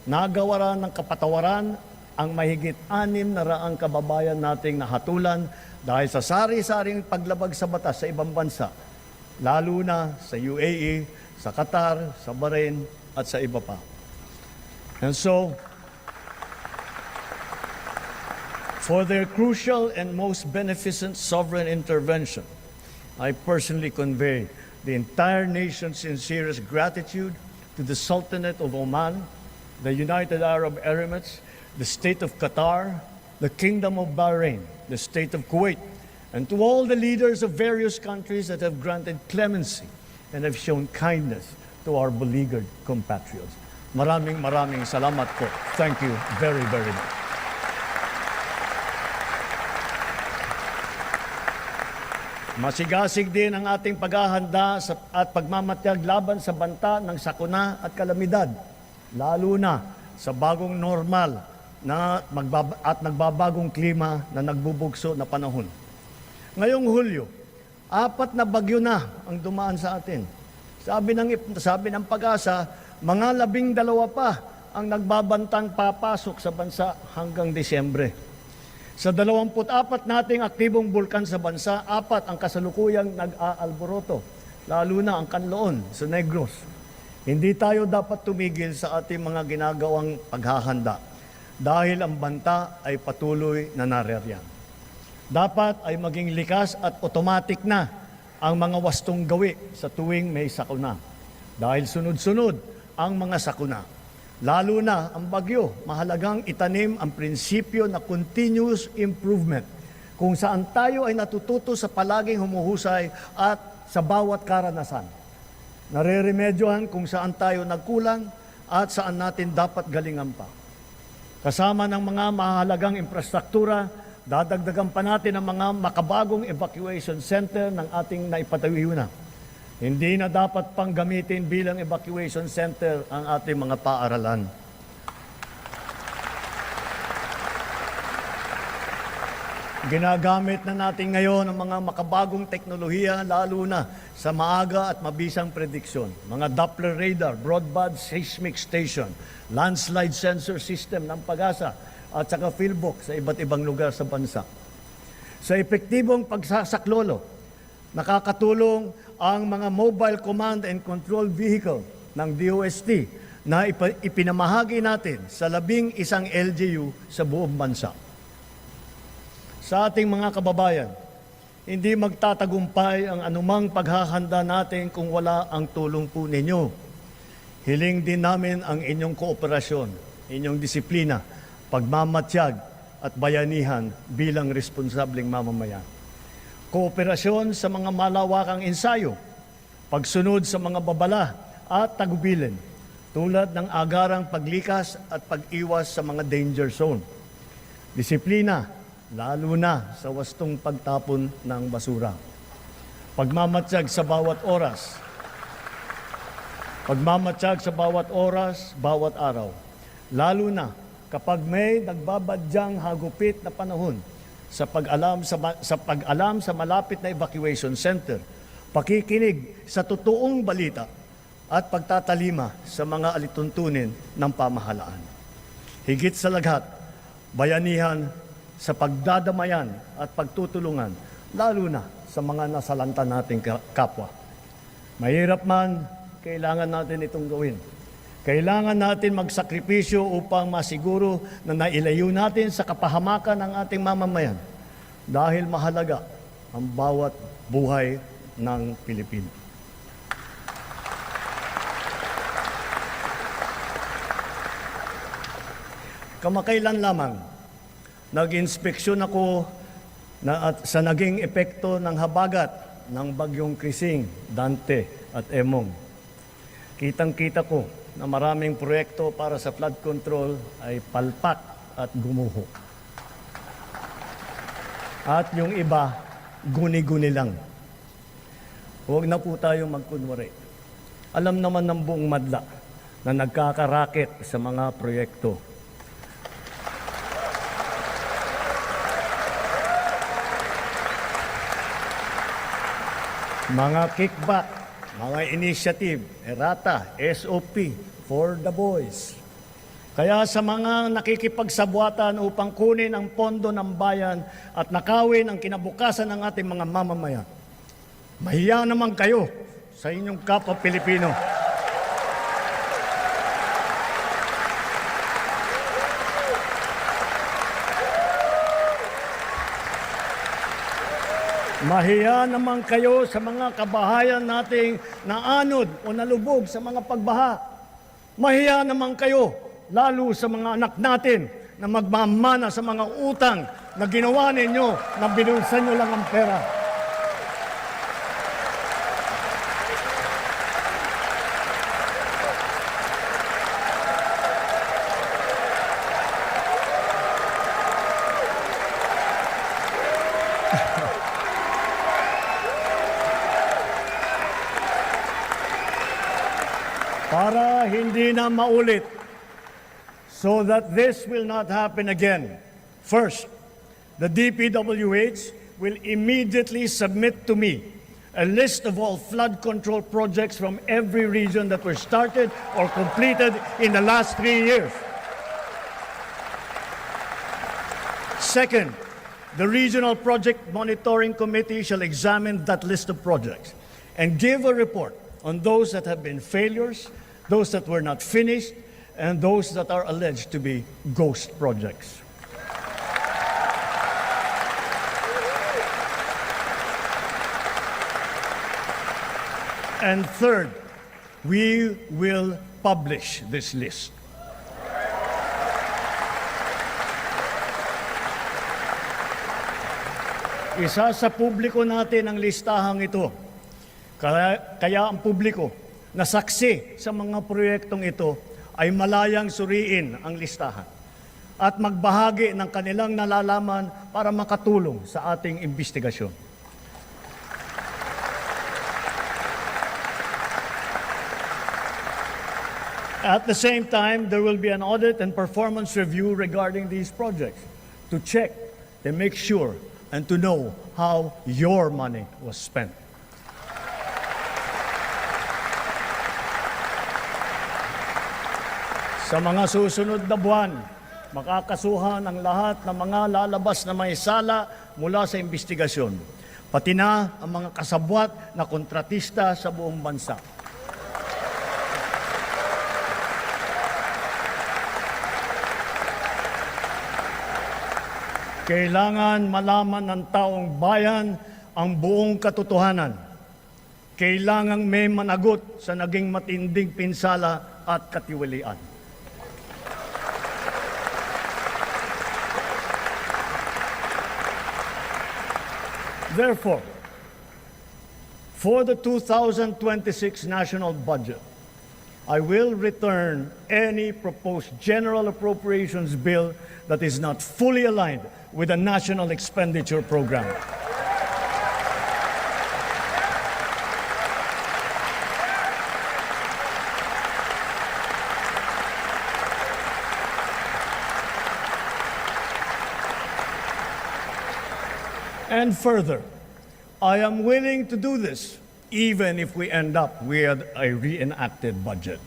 Speaker 2: nagawa ng kapatawaran ang mahigit 600 kababayan nating nahatulan dahil sa sari-saring paglabag sa batas sa ibang bansa, lalo na sa UAE, sa Qatar, sa Bahrain, at sa iba pa. And so, for their crucial and most beneficent sovereign intervention, I personally convey the entire nation's sincerest gratitude to the Sultanate of Oman, the United Arab Emirates, the State of Qatar, the Kingdom of Bahrain, the State of Kuwait, and to all the leaders of various countries that have granted clemency and have shown kindness to our beleaguered compatriots. Maraming salamat po. Thank you very, very much. Masigasig din ang ating paghahanda at pagmamatyag laban sa banta ng sakuna at kalamidad, lalo na sa bagong normal at nagbabagong klima na nagbubugso na panahon. Ngayong Hulyo, 4 na bagyo na ang dumaan sa atin. Sabi ng Pag-asa, mga 12 pa ang nagbabantang papasok sa bansa hanggang Disyembre. Sa 24 nating aktibong bulkan sa bansa, 4 ang kasalukuyang nag-aalboroto, lalo na ang Kanloon sa Negros. Hindi tayo dapat tumigil sa ating mga ginagawang paghahanda dahil ang banta ay patuloy na naririyan. Dapat ay maging likas at automatic na ang mga wastong gawi sa tuwing may sakuna. Dahil sunod-sunod ang mga sakuna. Lalo na ang bagyo, mahalagang itanim ang prinsipyo na continuous improvement kung saan tayo ay natututo sa palaging humuhusay at sa bawat karanasan. Nareremedyohan kung saan tayo nagkulang at saan natin dapat galingan pa. Kasama ng mga mahalagang infrastruktura, dadagdagan pa natin ang mga makabagong evacuation center ng ating naipatayo na. Hindi na dapat pang gamitin bilang evacuation center ang ating mga paaralan. Ginagamit na natin ngayon ang mga makabagong teknolohiya lalo na sa maaga at mabisang prediksyon. Mga Doppler radar, broadband seismic station, landslide sensor system ng Pag-asa at saka PhilBook sa iba't ibang lugar sa bansa. Sa epektibong pagsasaklolo, nakakatulong ang mga mobile command and control vehicle ng DOST na ipinamahagi natin sa 11 LGU sa buong bansa. Sa ating mga kababayan, hindi magtatagumpay ang anumang paghahanda natin kung wala ang tulong po ninyo. Hiling din namin ang inyong kooperasyon, inyong disiplina, pagmamatiyag at bayanihan bilang responsableng mamamayan. Kooperasyon sa mga malawakang ensayo, pagsunod sa mga babala at tagubilin, tulad ng agarang paglikas at pag-iwas sa mga danger zone. Disiplina, lalo na sa wastong pagtapon ng basura. Pagmamatiyag sa bawat oras. Pagmamatiyag sa bawat oras, bawat araw. Lalo na kapag may nagbabadyang hagupit na panahon, sa pag-alam sa malapit na evacuation center, pakikinig sa totoong balita at pagtatalima sa mga alituntunin ng pamahalaan. Higit sa lahat, bayanihan sa pagdadamayan at pagtutulungan, lalo na sa mga nasalanta nating kapwa. Mahirap man, kailangan natin itong gawin. Kailangan natin magsakripisyo upang masiguro na nailayo natin sa kapahamakan ng ating mamamayan dahil mahalaga ang bawat buhay ng Pilipino. Kamakailan lamang, nag-inspeksyon ako sa naging epekto ng habagat ng bagyong Krising, Dante at Emong. Kitang-kita ko na maraming proyekto para sa flood control ay palpak at gumuho. At yung iba, guni-guni lang. Huwag na po tayong magkunwari. Alam naman ng buong madla na nagkakaraket sa mga proyekto. mga kickback, mga initiative, errata, SOP, for the boys. Kaya sa mga nakikipagsabwatan upang kunin ang pondo ng bayan at nakawin ang kinabukasan ng ating mga mamamayan, mahiya naman kayo sa inyong kapwa Pilipino. Mahiya naman kayo sa mga kabahayan nating naanod o nalubog sa mga pagbaha. Mahiya naman kayo, lalo sa mga anak natin na magmamana sa mga utang na ginawa ninyo na binulsan nyo lang ang pera. Para hindi na maulit, so that this will not happen again. First, the DPWH will immediately submit to me a list of all flood control projects from every region that were started or completed in the last 3 years. Second, the Regional Project Monitoring Committee shall examine that list of projects and give a report on those that have been failures, those that were not finished, and those that are alleged to be ghost projects. And third, we will publish this list. Isa sa publiko natin ang listahang ito. Kaya ang publiko na saksi sa mga proyektong ito ay malayang suriin ang listahan at magbahagi ng kanilang nalalaman para makatulong sa ating investigasyon. At the same time, there will be an audit and performance review regarding these projects to check, to make sure, and to know how your money was spent. Sa mga susunod na buwan, makakasuhan ang lahat ng mga lalabas na may sala mula sa investigasyon, pati na ang mga kasabwat na kontratista sa buong bansa. Kailangan malaman ng taong bayan ang buong katotohanan. Kailangang may managot sa naging matinding pinsala at katiwalian. Therefore, for the 2026 national budget, I will return any proposed general appropriations bill that is not fully aligned with the national expenditure program. And further, I am willing to do this even if we end up with a reenacted budget.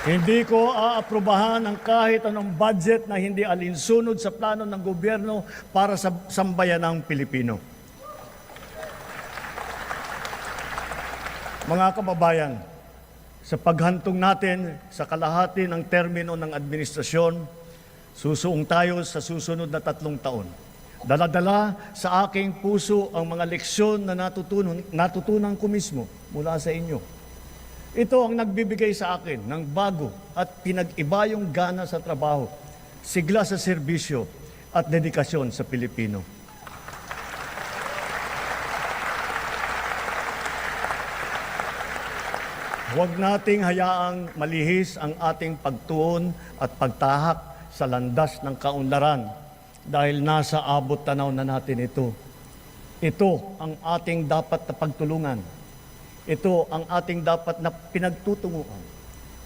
Speaker 2: Hindi ko aaprubahan ang kahit anong budget na hindi alinsunod sa plano ng gobyerno para sa sambayanang Pilipino. Mga kababayan, sa paghantong natin sa kalahati ng termino ng administrasyon, susuong tayo sa susunod na 3 taon. Dala-dala sa aking puso ang mga leksyon na natutunan ko mismo mula sa inyo. Ito ang nagbibigay sa akin ng bago at pinag-iba yung gana sa trabaho, sigla sa serbisyo at dedikasyon sa Pilipino. Huwag nating hayaang malihis ang ating pagtuon at pagtahak sa landas ng kaunlaran dahil nasa abot tanaw na natin ito. Ito ang ating dapat na pagtulungan. Ito ang ating dapat na pinagtutunguan.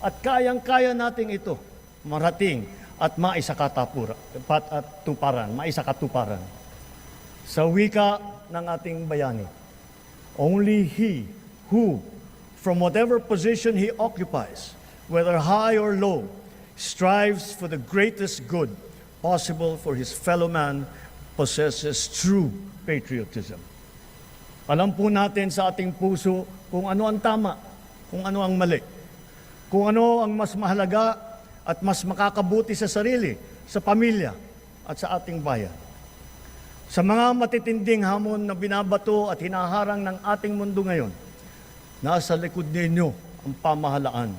Speaker 2: At kayang-kaya nating ito marating at maisakatuparan. Sa wika ng ating bayani. Only he who, from whatever position he occupies, whether high or low, strives for the greatest good possible for his fellow man, possesses true patriotism. Alam po natin sa ating puso kung ano ang tama, kung ano ang mali, kung ano ang mas mahalaga at mas makakabuti sa sarili, sa pamilya at sa ating bayan. Sa mga matitinding hamon na binabato at hinaharang ng ating mundo ngayon, nasa likod ninyo ang pamahalaan.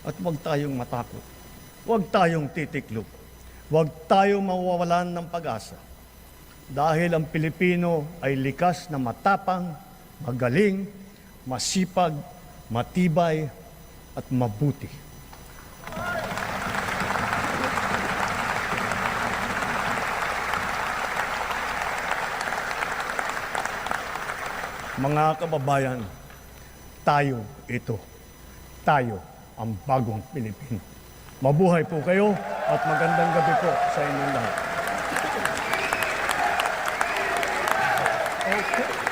Speaker 2: At huwag tayong matakot. Huwag tayong titiklop. Huwag tayong mawawalan ng pag-asa. Dahil ang Pilipino ay likas na matapang, magaling, masipag, matibay, at mabuti. Mga kababayan, tayo ito. Tayo ang bagong Pilipino. Mabuhay po kayo at magandang gabi po sa inyong lahat. Okay.